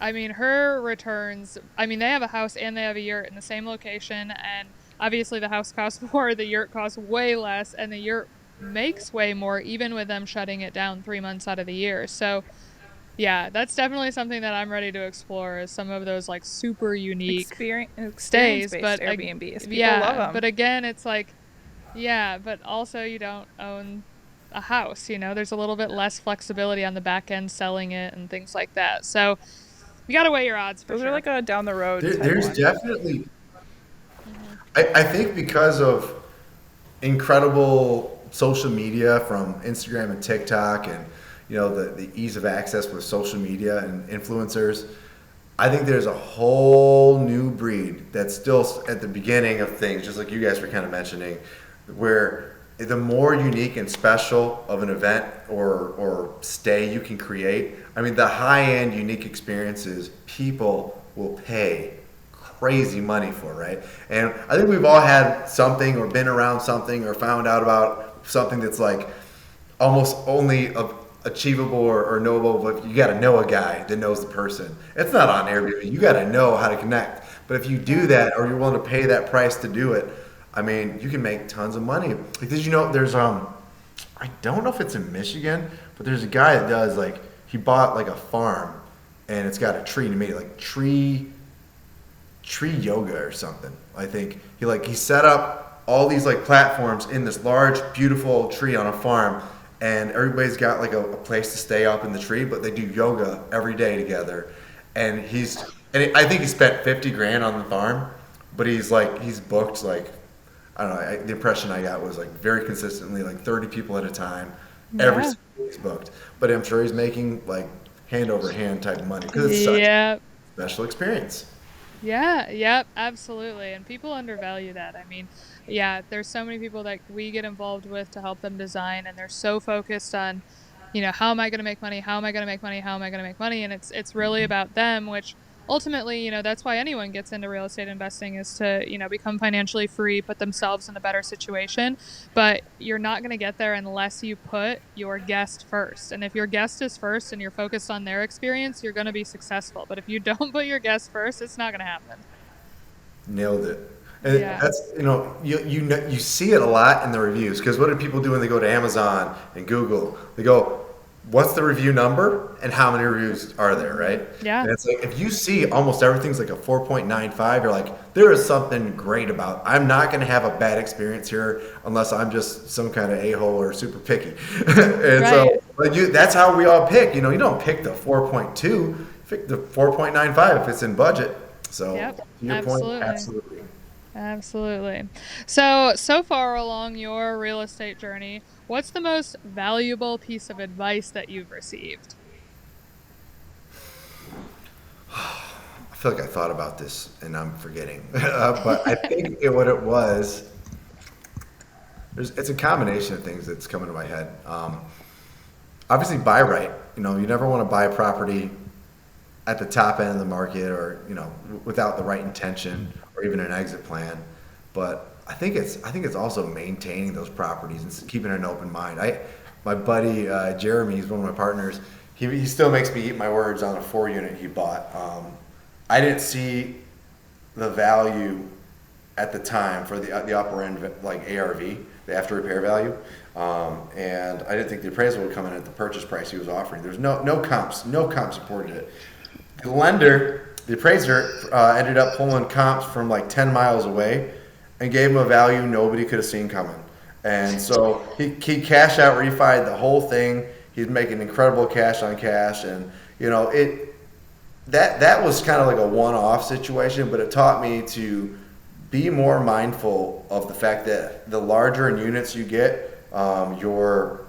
S2: I mean, her returns. I mean, they have a house and they have a yurt in the same location, and obviously the house costs more, the yurt costs way less, and the yurt makes way more, even with them shutting it down 3 months out of the year. So yeah, that's definitely something that I'm ready to explore is some of those like super unique
S1: Experience
S2: stays.
S1: based Airbnbs. People love
S2: Yeah,
S1: them.
S2: but again, it's like, yeah, but also you don't own a house, there's a little bit less flexibility on the back end selling it and things like that. So you got to weigh your odds for
S1: Those are
S2: sure.
S1: like a down the road type
S3: There's
S1: one.
S3: definitely.
S2: Hmm.
S3: I think because of incredible social media from Instagram and TikTok and the ease of access with social media and influencers. I think there's a whole new breed that's still at the beginning of things, just like you guys were kind of mentioning, where the more unique and special of an event or stay you can create, I mean, the high end unique experiences people will pay crazy money for, right? And I think we've all had something or been around something or found out about something that's like almost only achievable or knowable, but you got to know a guy that knows the person. It's not on Airbnb. You got to know how to connect. But if you do
S2: Yeah.
S3: that or you're willing to pay that price to do it, I mean, you can make tons of money. Like, did you know there's I don't know if it's in Michigan, but there's a guy that does like he bought like a farm and it's got a tree and he made it like tree yoga or something. I think he set up all these like platforms in this large beautiful tree on a farm and everybody's got like a place to stay up in the tree, but they do yoga every day together. And I think he spent 50 grand on the farm, but he's booked like I don't know. The impression I got was like very consistently like 30 people at a time, every
S2: Yeah.
S3: single day he's booked. But I'm sure he's making like hand over hand type money because it's such
S2: Yeah.
S3: a special experience.
S2: Yeah, yep, absolutely. And people undervalue that. I mean, yeah, there's so many people that we get involved with to help them design and they're so focused on, how am I going to make money? How am I going to make money? How am I going to make money? And it's really about them, which ultimately, that's why anyone gets into real estate investing is to, become financially free, put themselves in a better situation. But you're not going to get there unless you put your guest first. And if your guest is first and you're focused on their experience, you're going to be successful. But if you don't put your guest first, it's not going to happen.
S3: Nailed it. And
S2: Yeah.
S3: that's you see it a lot in the reviews because what do people do when they go to Amazon and Google? They go, "What's the review number and how many reviews are there?" Right?
S2: Yeah.
S3: And it's like if you see almost everything's like a 4.95, you're like, there is something great about. I'm not going to have a bad experience here unless I'm just some kind of a-hole or super picky. And
S2: Right.
S3: so, that's how we all pick. You don't pick the 4.2, pick the 4.95 if it's in budget. So,
S2: Yep.
S3: to your point,
S2: Absolutely.
S3: absolutely.
S2: Absolutely. So far along your real estate journey, what's the most valuable piece of advice that you've received?
S3: I feel like I thought about this and I'm forgetting. But I think what it was, it's a combination of things that's coming to my head. Obviously, buy right. You never want to buy a property at the top end of the market or, without the right intention or even an exit plan. But I think it's also maintaining those properties and keeping an open mind. My buddy Jeremy, he's one of my partners. He still makes me eat my words on a 4 unit he bought. I didn't see the value at the time for the upper end, like ARV, the after repair value, and I didn't think the appraisal would come in at the purchase price he was offering. There's no comps, no comp supported it. The lender, the appraiser, ended up pulling comps from like 10 miles away and gave him a value nobody could have seen coming. And so he cash out refied the whole thing. He's making incredible cash on cash, and that was kind of like a one-off situation, but it taught me to be more mindful of the fact that the larger in units you get, your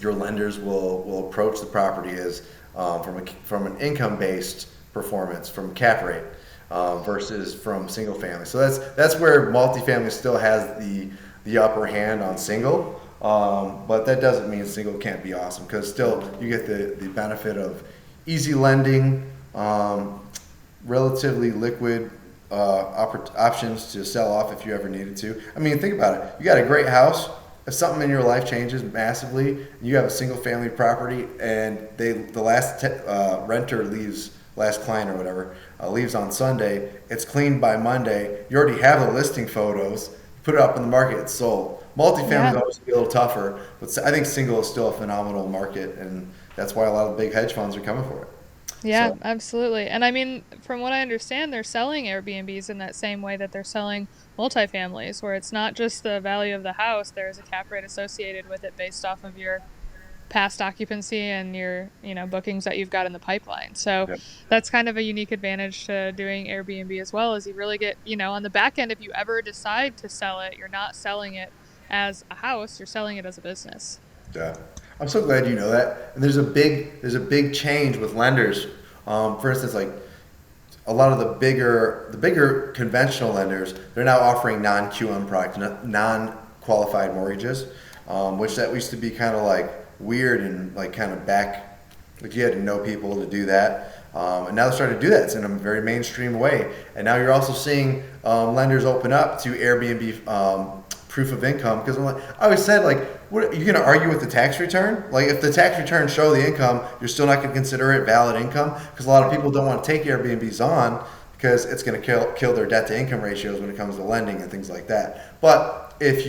S3: lenders will approach the property as from an income-based performance, from cap rate, versus from single family. So that's where multifamily still has the upper hand on single, but that doesn't mean single can't be awesome, because still you get the benefit of easy lending, relatively liquid options to sell off if you ever needed to. I mean, think about it. You got a great house. If something in your life changes massively, you have a single family property, and the last renter leaves, last client or whatever, leaves on Sunday. It's cleaned by Monday. You already have the listing photos. You put it up in the market. It's sold. Multifamily is always a little tougher, but I think single is still a phenomenal market, and that's why a lot of the big hedge funds are coming for it.
S2: Yeah,
S3: So,
S2: absolutely. And I mean, from what I understand, they're selling Airbnbs in that same way that they're selling multifamilies, where it's not just the value of the house, there's a cap rate associated with it based off of your past occupancy and your, bookings that you've got in the pipeline. So
S3: yeah.
S2: that's kind of a unique advantage to doing Airbnb as well, is you really get, on the back end, if you ever decide to sell it, you're not selling it as a house, you're selling it as a business.
S3: Yeah, I'm so glad you know that. And there's a big change with lenders. For instance, like a lot of the bigger conventional lenders, they're now offering non-QM products, non-qualified mortgages, which that used to be kind of like weird and like kind of back, like you had to know people to do that. And now they're starting to do that. It's in a very mainstream way. And now you're also seeing lenders open up to Airbnb proof of income, because I always said, like, what are you going to argue with the tax return? Like, if the tax return show the income, you're still not going to consider it valid income, because a lot of people don't want to take Airbnbs on because it's going to kill their debt to income ratios when it comes to lending and things like that. But if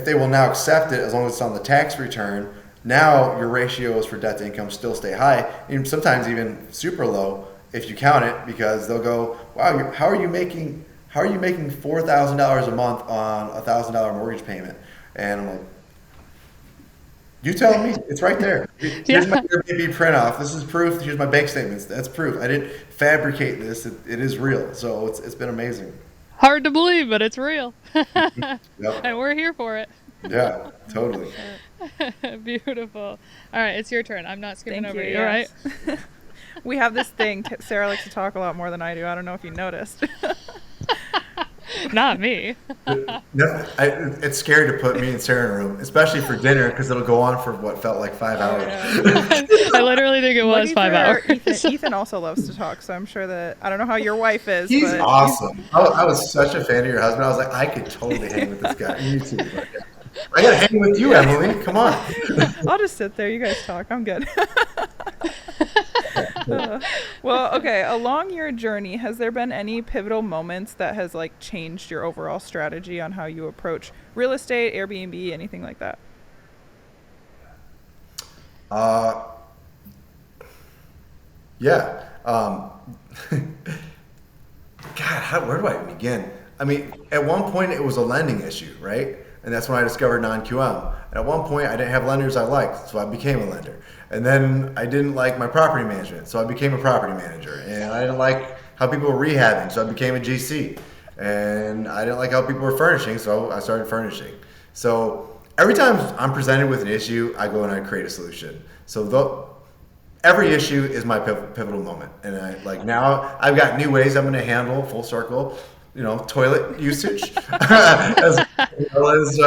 S3: they will now accept it as long as it's on the tax return, now your ratios for debt to income still stay high, and sometimes even super low if you count it, because they'll go, wow, how are you making $4,000 a month on a $1,000 mortgage payment? And I'm like, you tell me. It's right there. Here's my Airbnb print off. This is proof. Here's my bank statements. That's proof. I didn't fabricate this. It is real. So it's been amazing.
S2: Hard to believe, but it's real.
S3: Yep.
S2: And we're here for it.
S3: Yeah, totally.
S2: Beautiful. All right, it's your turn. I'm not skipping
S1: Thank
S2: over
S1: you.
S2: you, all right?
S1: Yes. We have this thing. Sarah likes to talk a lot more than I do. I don't know if you noticed.
S2: Not me.
S3: It's scary to put me and Sarah in a room, especially for dinner, because it'll go on for what felt like 5 hours.
S2: I literally think it was 5 hours.
S1: Ethan also loves to talk, so I'm sure that, I don't know how your wife is.
S3: He's
S1: but
S3: awesome. I was such a fan of your husband. I was like, I could totally hang with this guy. You too. But yeah. I gotta hang with you, Emily. Come on.
S1: I'll just sit there. You guys talk. I'm good. Well, okay. Along your journey, has there been any pivotal moments that has like changed your overall strategy on how you approach real estate, Airbnb, anything like that?
S3: Yeah. God, where do I begin? I mean, at one point it was a lending issue, right? And that's when I discovered non-QM. And at one point I didn't have lenders I liked, so I became a lender. And then I didn't like my property management, so I became a property manager. And I didn't like how people were rehabbing, so I became a GC. And I didn't like how people were furnishing, so I started furnishing. So every time I'm presented with an issue, I go and I create a solution. So every issue is my pivotal moment. And now I've got new ways I'm going to handle, full circle, toilet usage, as well as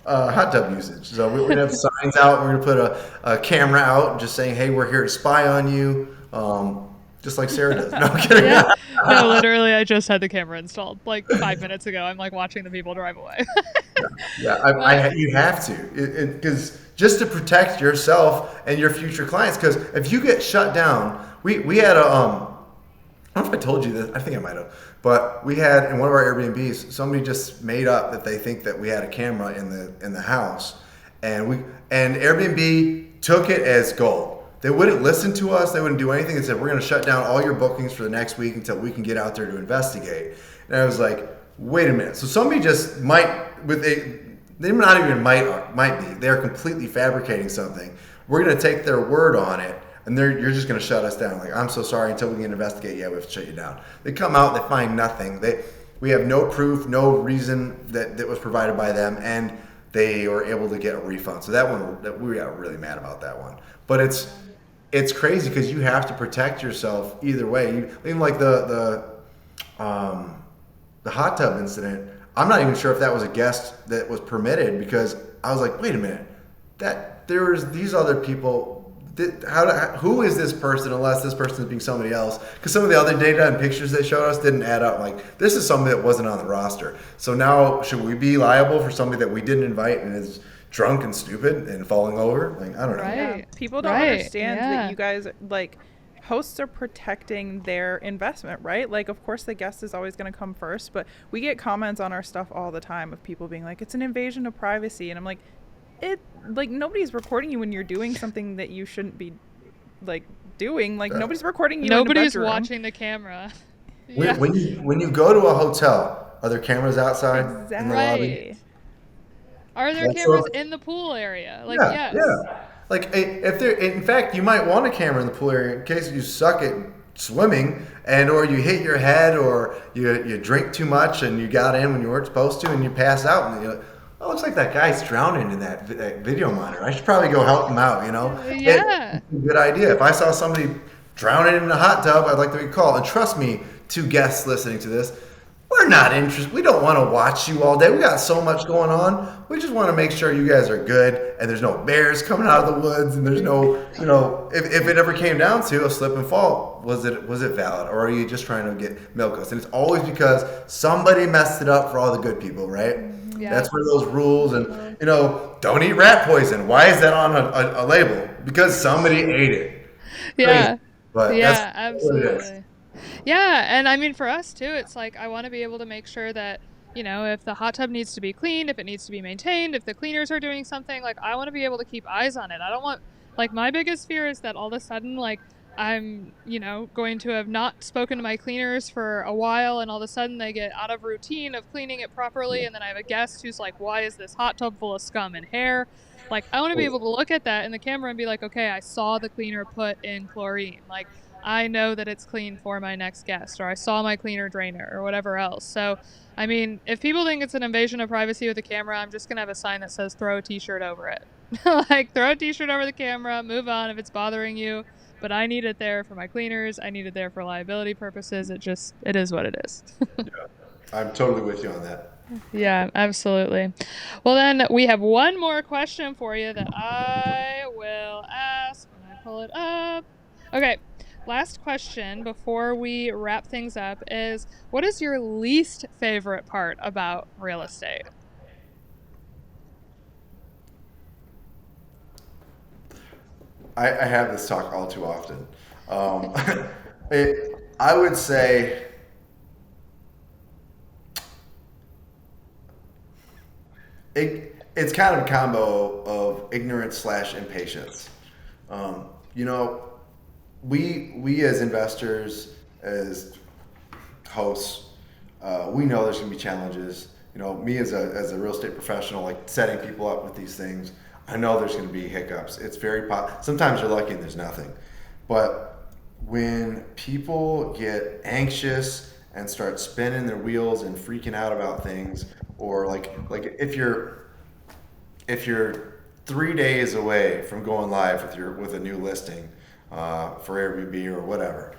S3: hot tub usage. So we're going to have signs out. We're going to put a camera out just saying, hey, we're here to spy on you. just like Sarah does. No, I'm kidding.
S2: Yeah. No, literally, I just had the camera installed like 5 minutes ago. I'm like watching the people drive away.
S3: Yeah,
S2: But
S3: you have to, because just to protect yourself and your future clients. Because if you get shut down, we had a I don't know if I told you this. I think I might have, but we had in one of our Airbnbs, somebody just made up that they think that we had a camera in the house, and Airbnb took it as gold. They wouldn't listen to us. They wouldn't do anything. They said, we're going to shut down all your bookings for the next week until we can get out there to investigate. And I was like, wait a minute. So somebody just might, they not even might be. They're completely fabricating something. We're going to take their word on it, and you're just going to shut us down. Like, I'm so sorry, until we can investigate, yeah, we have to shut you down. They come out, they find nothing. We have no proof, no reason that was provided by them, and they were able to get a refund. So we got really mad about that one. But it's crazy because you have to protect yourself either way. Even like the hot tub incident, I'm not even sure if that was a guest that was permitted, because I was like, wait a minute, that there's these other people. Who is this person, unless this person is being somebody else? Because some of the other data and pictures they showed us didn't add up. Like, this is somebody that wasn't on the roster. So now, should we be liable for somebody that we didn't invite and is drunk and stupid and falling over? Like, I don't know.
S2: right.
S1: Yeah. People don't
S2: Right.
S1: understand
S2: Yeah.
S1: that you guys, like, hosts are protecting their investment, right? Like, of course, the guest is always going to come first, but we get comments on our stuff all the time of people being like, it's an invasion of privacy. And I'm like, nobody's recording you when you're doing something that you shouldn't be, like, doing. Like, nobody's recording you
S2: Nobody's
S1: in the bedroom.
S2: watching the camera.
S3: When, when you go to a hotel, are there cameras outside in the lobby?
S1: Exactly.
S2: Are there
S3: That's
S2: cameras
S3: so-
S2: in the pool area? Like,
S3: Yeah,
S2: yes.
S3: yeah. Like, if there, in fact, you might want a camera in the pool area in case you suck at swimming, or you hit your head, or you drink too much and you got in when you weren't supposed to, and you pass out, and you're like, oh, looks like that guy's drowning in that video monitor. I should probably go help him out.
S2: Yeah.
S3: It's a good idea. If I saw somebody drowning in a hot tub, I'd like to be called. And trust me, two guests listening to this, we're not interested. We don't want to watch you all day. We got so much going on. We just want to make sure you guys are good, and there's no bears coming out of the woods, and there's no, if it ever came down to a slip and fall, was it valid, or are you just trying to get milk us? And it's always because somebody messed it up for all the good people, right?
S2: Yeah.
S3: That's where those rules and don't eat rat poison. Why is that on a label? Because somebody ate it.
S2: Yeah.
S3: Crazy. But
S2: Yeah,
S3: that's what it is.
S2: absolutely. Yeah, and I mean, for us too, it's like I want to be able to make sure that, if the hot tub needs to be cleaned, if it needs to be maintained, if the cleaners are doing something, like I want to be able to keep eyes on it. I don't want, like, my biggest fear is that all of a sudden, like, I'm, going to have not spoken to my cleaners for a while, and all of a sudden they get out of routine of cleaning it properly, and then I have a guest who's like, why is this hot tub full of scum and hair? Like, I want to be able to look at that in the camera and be like, okay, I saw the cleaner put in chlorine. Like, I know that it's clean for my next guest, or I saw my cleaner drainer, or whatever else. So, I mean, if people think it's an invasion of privacy with a camera, I'm just going to have a sign that says throw a t-shirt over it. Like, throw a t-shirt over the camera, move on if it's bothering you. But I need it there for my cleaners. I need it there for liability purposes. It is what it is.
S3: Yeah, I'm totally with you on that.
S2: Yeah, absolutely. Well, then we have one more question for you that I will ask when I pull it up. Okay, last question before we wrap things up is, what is your least favorite part about real estate?
S3: I have this talk all too often. I would say it's kind of a combo of ignorance / impatience. Um, you know, we as investors, as hosts, we know there's going to be challenges. Me as a real estate professional, like setting people up with these things, I know there's going to be hiccups. It's sometimes you're lucky and there's nothing. But when people get anxious and start spinning their wheels and freaking out about things, or like if you're 3 days away from going live with a new listing for Airbnb or whatever,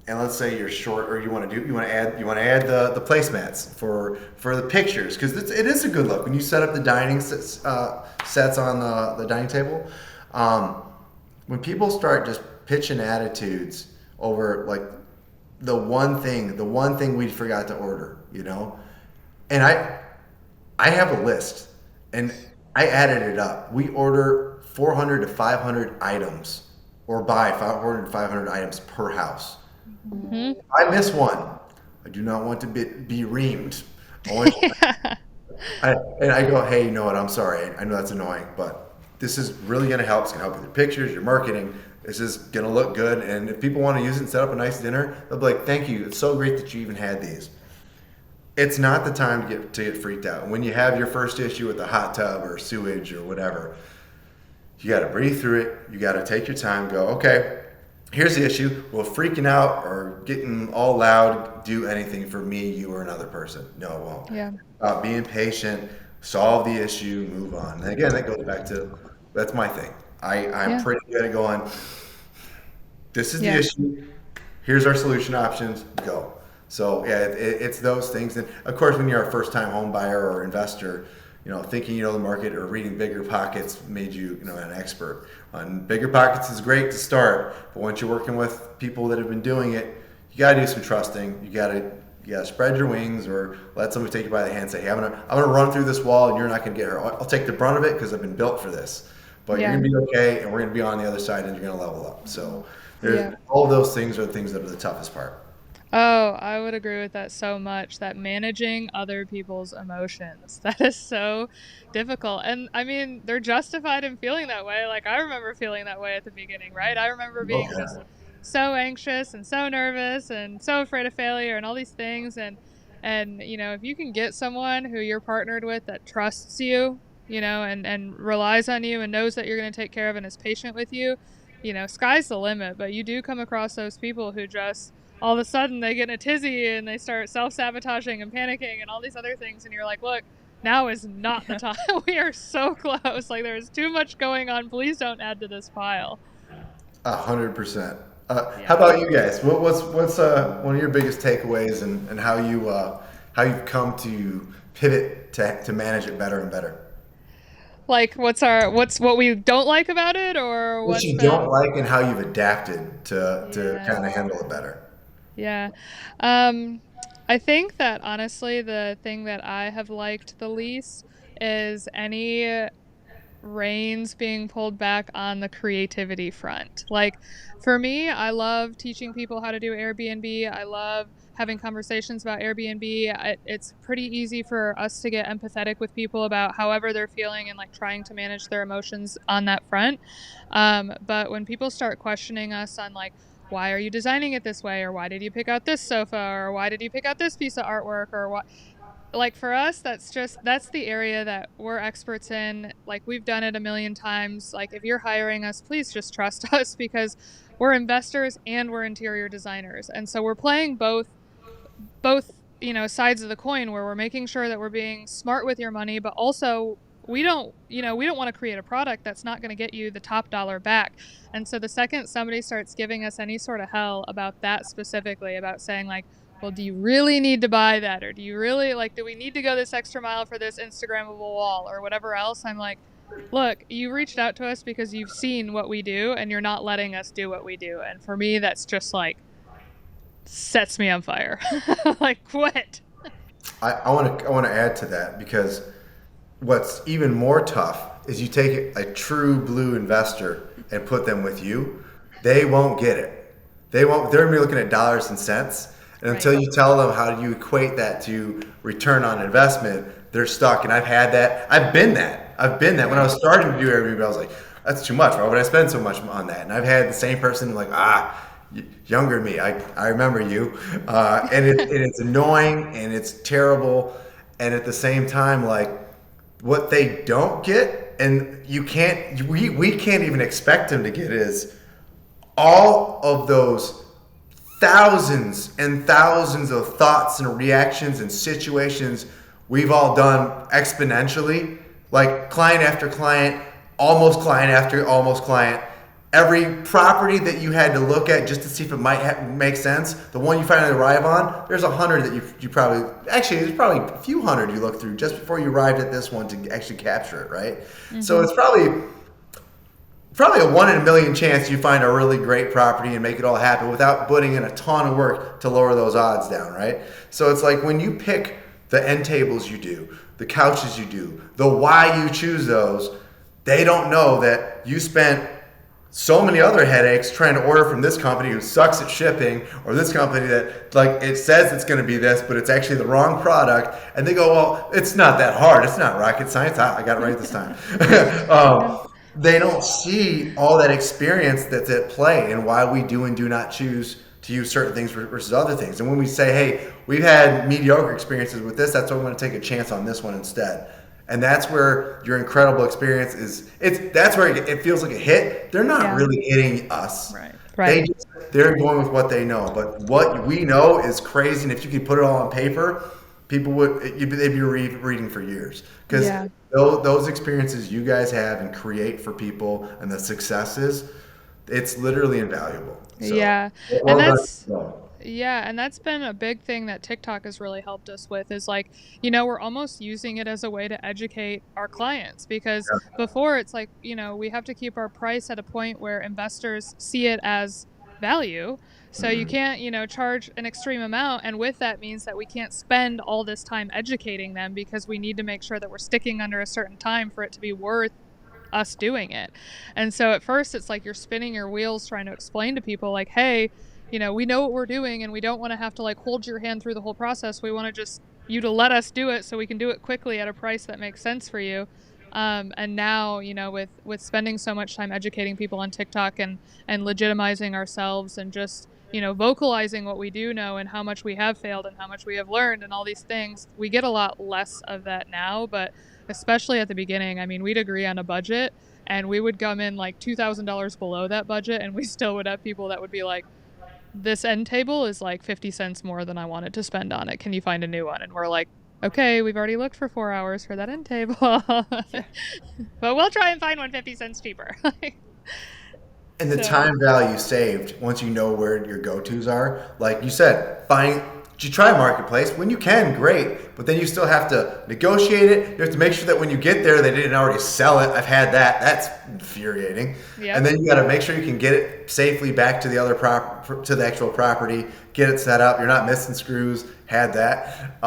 S3: and let's say you're short, or you want to add the placemats for the pictures, because it is a good look when you set up the dining sets on the dining table. When people start just pitching attitudes over like the one thing we forgot to order, you know? And I have a list and I added it up. We order 400 to 500 items or buy 400 to 500 items per house.
S2: Hmm.
S3: If I miss one, I do not want to be reamed. I want,
S2: Yeah.
S3: and I go, hey, you know what? I'm sorry. I know that's annoying, but this is really going to help. It's going to help with your pictures, your marketing. This is going to look good. And if people want to use it and set up a nice dinner, they'll be like, thank you. It's so great that you even had these. It's not the time to get freaked out. When you have your first issue with the hot tub or sewage or whatever, you got to breathe through it. You got to take your time. Go, okay, here's the issue. Will freaking out or getting all loud do anything for me, you, or another person? No, it won't.
S2: Yeah.
S3: Being patient, solve the issue, move on. And again, that goes back to that's my thing. I'm
S2: Yeah.
S3: pretty good at going. This is the
S2: Yeah.
S3: issue. Here's our solution options. Go. So yeah, it's those things. And of course, when you're a first-time home buyer or investor, thinking you know the market or reading Bigger Pockets made you, an expert. On Bigger Pockets is great to start, but once you're working with people that have been doing it, you got to do some trusting. You got to spread your wings or let somebody take you by the hand and say, hey, I'm gonna run through this wall and you're not gonna get hurt. I'll take the brunt of it because I've been built for this. But you're
S2: Yeah.
S3: gonna be okay, and we're gonna be on the other side, and you're gonna level up. So
S2: Yeah.
S3: all of those things are the things that are the toughest part.
S2: Oh, I would agree with that so much, that managing other people's emotions. That is so difficult. And I mean, they're justified in feeling that way. Like I remember feeling that way at the beginning, right? I remember
S3: Oh
S2: being just
S3: yeah.
S2: so anxious and so nervous and so afraid of failure and all these things and if you can get someone who you're partnered with that trusts you, and relies on you and knows that you're going to take care of and is patient with you, sky's the limit, but you do come across those people who just all of a sudden they get in a tizzy and they start self-sabotaging and panicking and all these other things and you're like, look, now is not the
S1: Yeah.
S2: time. We are so close. Like there's too much going on. Please don't add to this pile.
S3: 100%. How
S2: Yeah.
S3: about you guys? What's one of your biggest takeaways and how you've come to pivot to manage it better and better?
S2: Like what's what we don't like about it or
S3: What
S2: what's
S3: you don't
S2: been.
S3: like and how you've adapted to
S2: Yeah.
S3: kind of handle it better.
S2: Yeah. Um I think that honestly the thing that I have liked the least is any reins being pulled back on the creativity front. Like for me, I love teaching people how to do Airbnb. I love having conversations about Airbnb. It's pretty easy for us to get empathetic with people about however they're feeling and like trying to manage their emotions on that front. But when people start questioning us on like, why are you designing it this way? Or why did you pick out this sofa? Or why did you pick out this piece of artwork? Or what? Like for us, that's the area that we're experts in. Like we've done it a million times. Like if you're hiring us, please just trust us because we're investors and we're interior designers. And so we're playing both, sides of the coin where we're making sure that we're being smart with your money, but also we don't want to create a product that's not going to get you the top dollar back. And so the second somebody starts giving us any sort of hell about that specifically, about saying like, well, do you really need to buy that? Or do you really like, do we need to go this extra mile for this Instagrammable wall or whatever else? I'm like, look, you reached out to us because you've seen what we do and you're not letting us do what we do. And for me, that's just like sets me on fire. Like, quit.
S3: I want to add to that because what's even more tough is you take a true blue investor and put them with you, they won't get it. They're gonna be looking at dollars and cents. And
S2: Right.
S3: until you tell them how do you equate that to return on investment, they're stuck. And I've had that. I've been that. When I
S2: Right.
S3: was starting to do Airbnb, I was like, that's too much. Why would I spend so much on that? And I've had the same person like, younger than me. I remember you. And it's annoying and it's terrible. And at the same time, like, what they don't get, and we can't even expect them to get is all of those thousands and thousands of thoughts and reactions and situations we've all done exponentially, like client after client, almost client after almost client. Every property that you had to look at just to see if it might make sense, the one you finally arrive on, there's 100 that you probably, actually, there's probably a few hundred you look through just before you arrived at this one to actually capture it, right? So
S2: Mm-hmm.
S3: it's probably probably a 1 in a million chance you find a really great property and make it all happen without putting in a ton of work to lower those odds down, right? So it's like when you pick the end tables you do, the couches you do, the why you choose those, they don't know that you spent so many other headaches trying to order from this company who sucks at shipping, or this company that like it says it's going to be this, but it's actually the wrong product. And they go, well, it's not that hard. It's not rocket science. I got it right this time. They don't see all that experience that's at play and why we do and do not choose to use certain things versus other things. And when we say, hey, we've had mediocre experiences with this, that's why I'm going to take a chance on this one instead. And that's where your incredible experience is. That's where it feels like a hit. They're not really hitting us.
S1: Right.
S3: They're going with what they know. But what we know is crazy. And if you could put it all on paper, people they'd be reading for years. Because those experiences you guys have and create for people and the successes, it's literally invaluable. So,
S2: and that's been a big thing that TikTok has really helped us with is like, we're almost using it as a way to educate our clients because before it's like, we have to keep our price at a point where investors see it as value. So you can't, charge an extreme amount. And with that means that we can't spend all this time educating them because we need to make sure that we're sticking under a certain time for it to be worth us doing it. And so at first it's like you're spinning your wheels trying to explain to people like, hey, we know what we're doing and we don't want to have to like hold your hand through the whole process. We want to just you to let us do it so we can do it quickly at a price that makes sense for you. And now, with spending so much time educating people on TikTok and legitimizing ourselves and just, vocalizing what we do know and how much we have failed and how much we have learned and all these things, we get a lot less of that now. But especially at the beginning, I mean, we'd agree on a budget and we would come in like $2,000 below that budget and we still would have people that would be like, this end table is like 50 cents more than I wanted to spend on it. Can you find a new one? And we're like, okay, we've already looked for 4 hours for that end table. But we'll try and find one 50 cents cheaper.
S3: And the time value saved once you know where your go-tos are. Like you said, you try Marketplace. When you can, great. But then you still have to negotiate it. You have to make sure that when you get there, they didn't already sell it. I've had that. That's infuriating. Yep. And then you got to make sure you can get it safely back to the to the actual property, get it set up. You're not missing screws. Had that.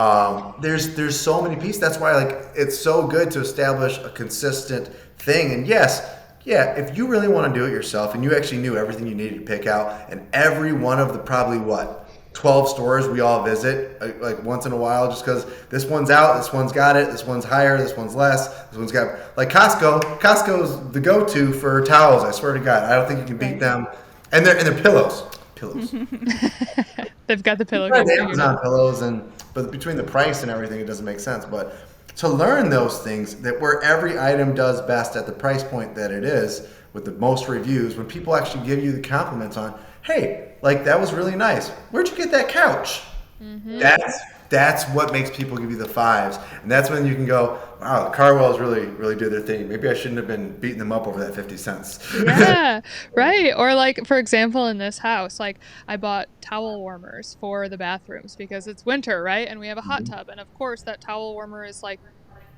S3: There's so many pieces. That's why it's so good to establish a consistent thing. And if you really want to do it yourself and you actually knew everything you needed to pick out and every one of the probably 12 stores we all visit like once in a while just because this one's out, this one's got it, this one's higher, this one's less, this one's got like Costco's the go-to for towels. I swear to God, I don't think you can beat them. And they're pillows.
S2: They've got the pillow.
S3: Amazon pillows, but between the price and everything, it doesn't make sense. But to learn those things that where every item does best at the price point that it is with the most reviews, when people actually give you the compliments on, hey, like that was really nice. Where'd you get that couch? Mm-hmm. That's what makes people give you the fives. And that's when you can go, wow, the Carwells really did their thing. Maybe I shouldn't have been beating them up over that 50 cents.
S2: Yeah, right. Or like, for example, in this house, like I bought towel warmers for the bathrooms because it's winter, right? And we have a hot tub. And of course that towel warmer is like,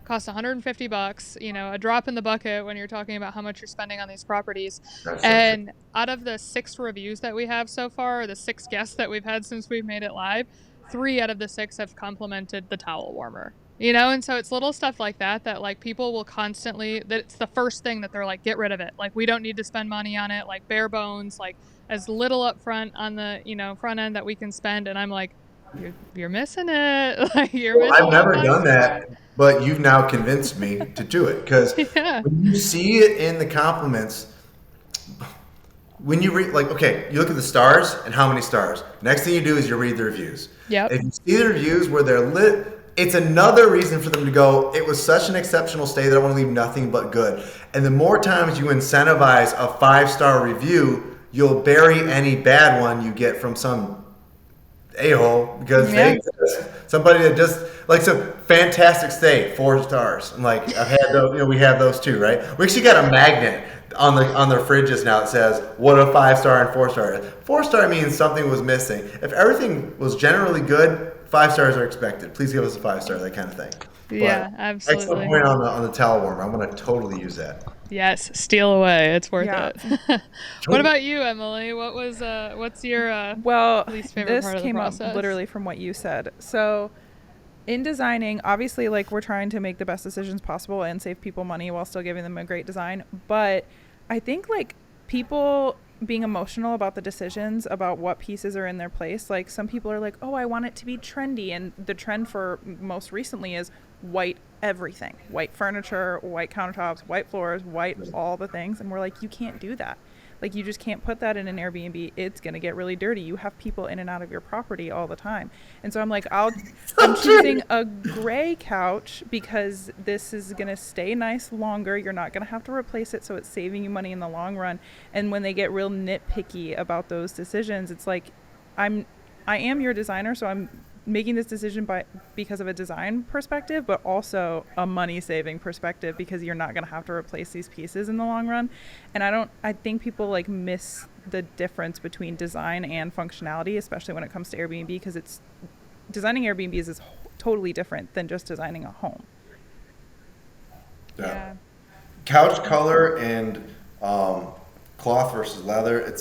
S2: costs $150, a drop in the bucket when you're talking about how much you're spending on these properties. And out of the 6 reviews that we have so far, or the 6 guests that we've had since we've made it live, 3 out of the 6 have complimented the towel warmer. And so it's little stuff like that like people will constantly, that it's the first thing that they're like, get rid of it. Like we don't need to spend money on it, like bare bones, like as little up front on the, front end that we can spend. And I'm like, you're missing it. Like
S3: I've never done that, but you've now convinced me to do it because when you see it in the compliments, when you read, like, okay, you look at the stars and how many stars. Next thing you do is you read the reviews.
S2: Yep.
S3: If you see the reviews where they're lit, it's another reason for them to go, it was such an exceptional stay that I want to leave nothing but good. And the more times you incentivize a 5-star review, you'll bury any bad one you get from some a-hole because somebody that just like some fantastic stay, 4 stars. And like I've had those, we have those too, right? We actually got a magnet on their fridges now that says what a 5-star and 4-star is. 4-star means something was missing. If everything was generally good, 5 stars are expected. Please give us a 5-star, that kind of thing.
S2: Yeah,
S3: excellent
S2: absolutely.
S3: point on the towel warmer. I'm gonna totally use that.
S2: Yes, steal away. It's worth
S1: Yeah.
S2: it. What about you, Emily? What's your
S1: Well,
S2: least favorite
S1: this
S2: part of the
S1: came up
S2: process?
S1: literally from what you said. So, in designing, obviously, like we're trying to make the best decisions possible and save people money while still giving them a great design. But I think like people being emotional about the decisions about what pieces are in their place. Like some people are like, oh, I want it to be trendy. And the trend for most recently is white everything, white furniture, white countertops, white floors, white all the things. And we're like, you can't do that. Like you just can't put that in an Airbnb. It's going to get really dirty. You have people in and out of your property all the time. And so I'm like, I'm choosing a gray couch because this is going to stay nice longer. You're not going to have to replace it, so it's saving you money in the long run. And when they get real nitpicky about those decisions, it's like I'm I am your designer, so I'm making this decision because of a design perspective, but also a money saving perspective because you're not going to have to replace these pieces in the long run. And I think people like miss the difference between design and functionality, especially when it comes to Airbnb, because it's designing Airbnbs is totally different than just designing a home.
S3: Yeah.
S2: Yeah.
S3: Couch color and um, cloth versus leather.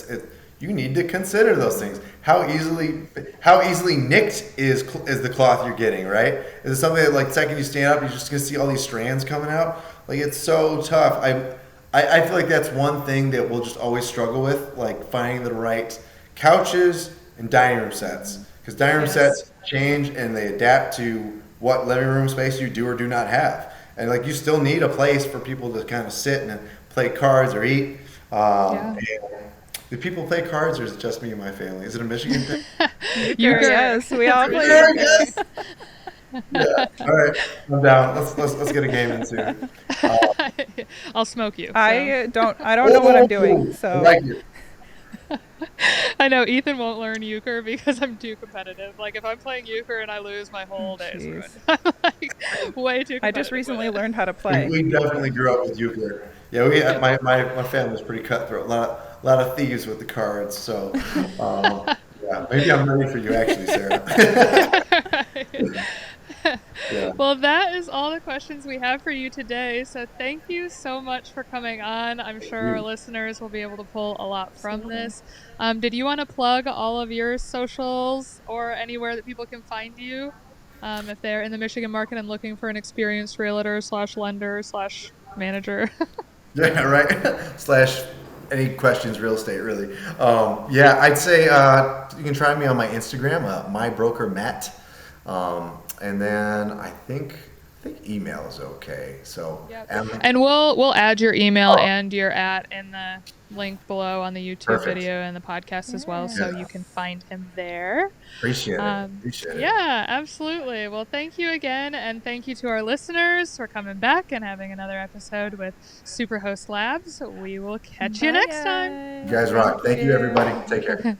S3: You need to consider those things. How easily nicked is the cloth you're getting, right? Is it something that like the second you stand up, you're just gonna see all these strands coming out? Like it's so tough. I feel like that's one thing that we'll just always struggle with, like finding the right couches and dining room sets. Because dining room
S2: Yes.
S3: sets change and they adapt to what living room space you do or do not have. And like you still need a place for people to kind of sit and play cards or eat.
S2: Yeah.
S3: And do people play cards or is it just me and my family? Is it a Michigan thing?
S1: Euchre,
S2: Euchre.
S1: yes, we all play
S3: There,
S1: euchre.
S3: yes. Yeah. All right. I'm down. Let's get a game in soon.
S2: I'll smoke you. So
S1: I don't know what I'm doing.
S3: I
S1: So
S3: like it.
S2: I know Ethan won't learn euchre because I'm too competitive. Like if I'm playing euchre and I lose, my whole day is
S1: jeez.
S2: ruined. I'm like way too
S1: I just
S2: competitive with
S1: recently
S2: it.
S1: learned how to
S3: We,
S1: play.
S3: we definitely grew up with euchre. Yeah, my family was pretty cutthroat. A lot of thieves with the cards. So, yeah, maybe I'm ready for you actually, Sarah. Yeah.
S2: Well, that is all the questions we have for you today. So thank you so much for coming on. I'm sure our
S3: You-
S2: listeners will be able to pull a lot from
S1: Absolutely.
S2: this. Did you want to plug all of your socials or anywhere that people can find you if they're in the Michigan market and looking for an experienced realtor slash lender slash manager?
S3: Yeah, right. Slash any questions, real estate, really. Yeah, I'd say you can try me on my Instagram, my broker Matt, and then I think email is okay. So,
S2: Yep.
S3: M,
S2: And we'll add your email
S3: oh,
S2: and your @ in the link below on the YouTube
S3: perfect.
S2: video and the podcast as well, so
S1: Yeah.
S2: you
S3: Yeah,
S2: can find him there.
S3: appreciate it. Appreciate it.
S2: Yeah, absolutely. Well, thank you again, and thank you to our listeners for coming back and having another episode with Superhost Labs. We will catch you
S1: Bye,
S2: next time.
S3: You
S1: guys.
S3: guys
S1: Thank
S3: rock. Thank you, everybody.
S1: you.
S3: Take care.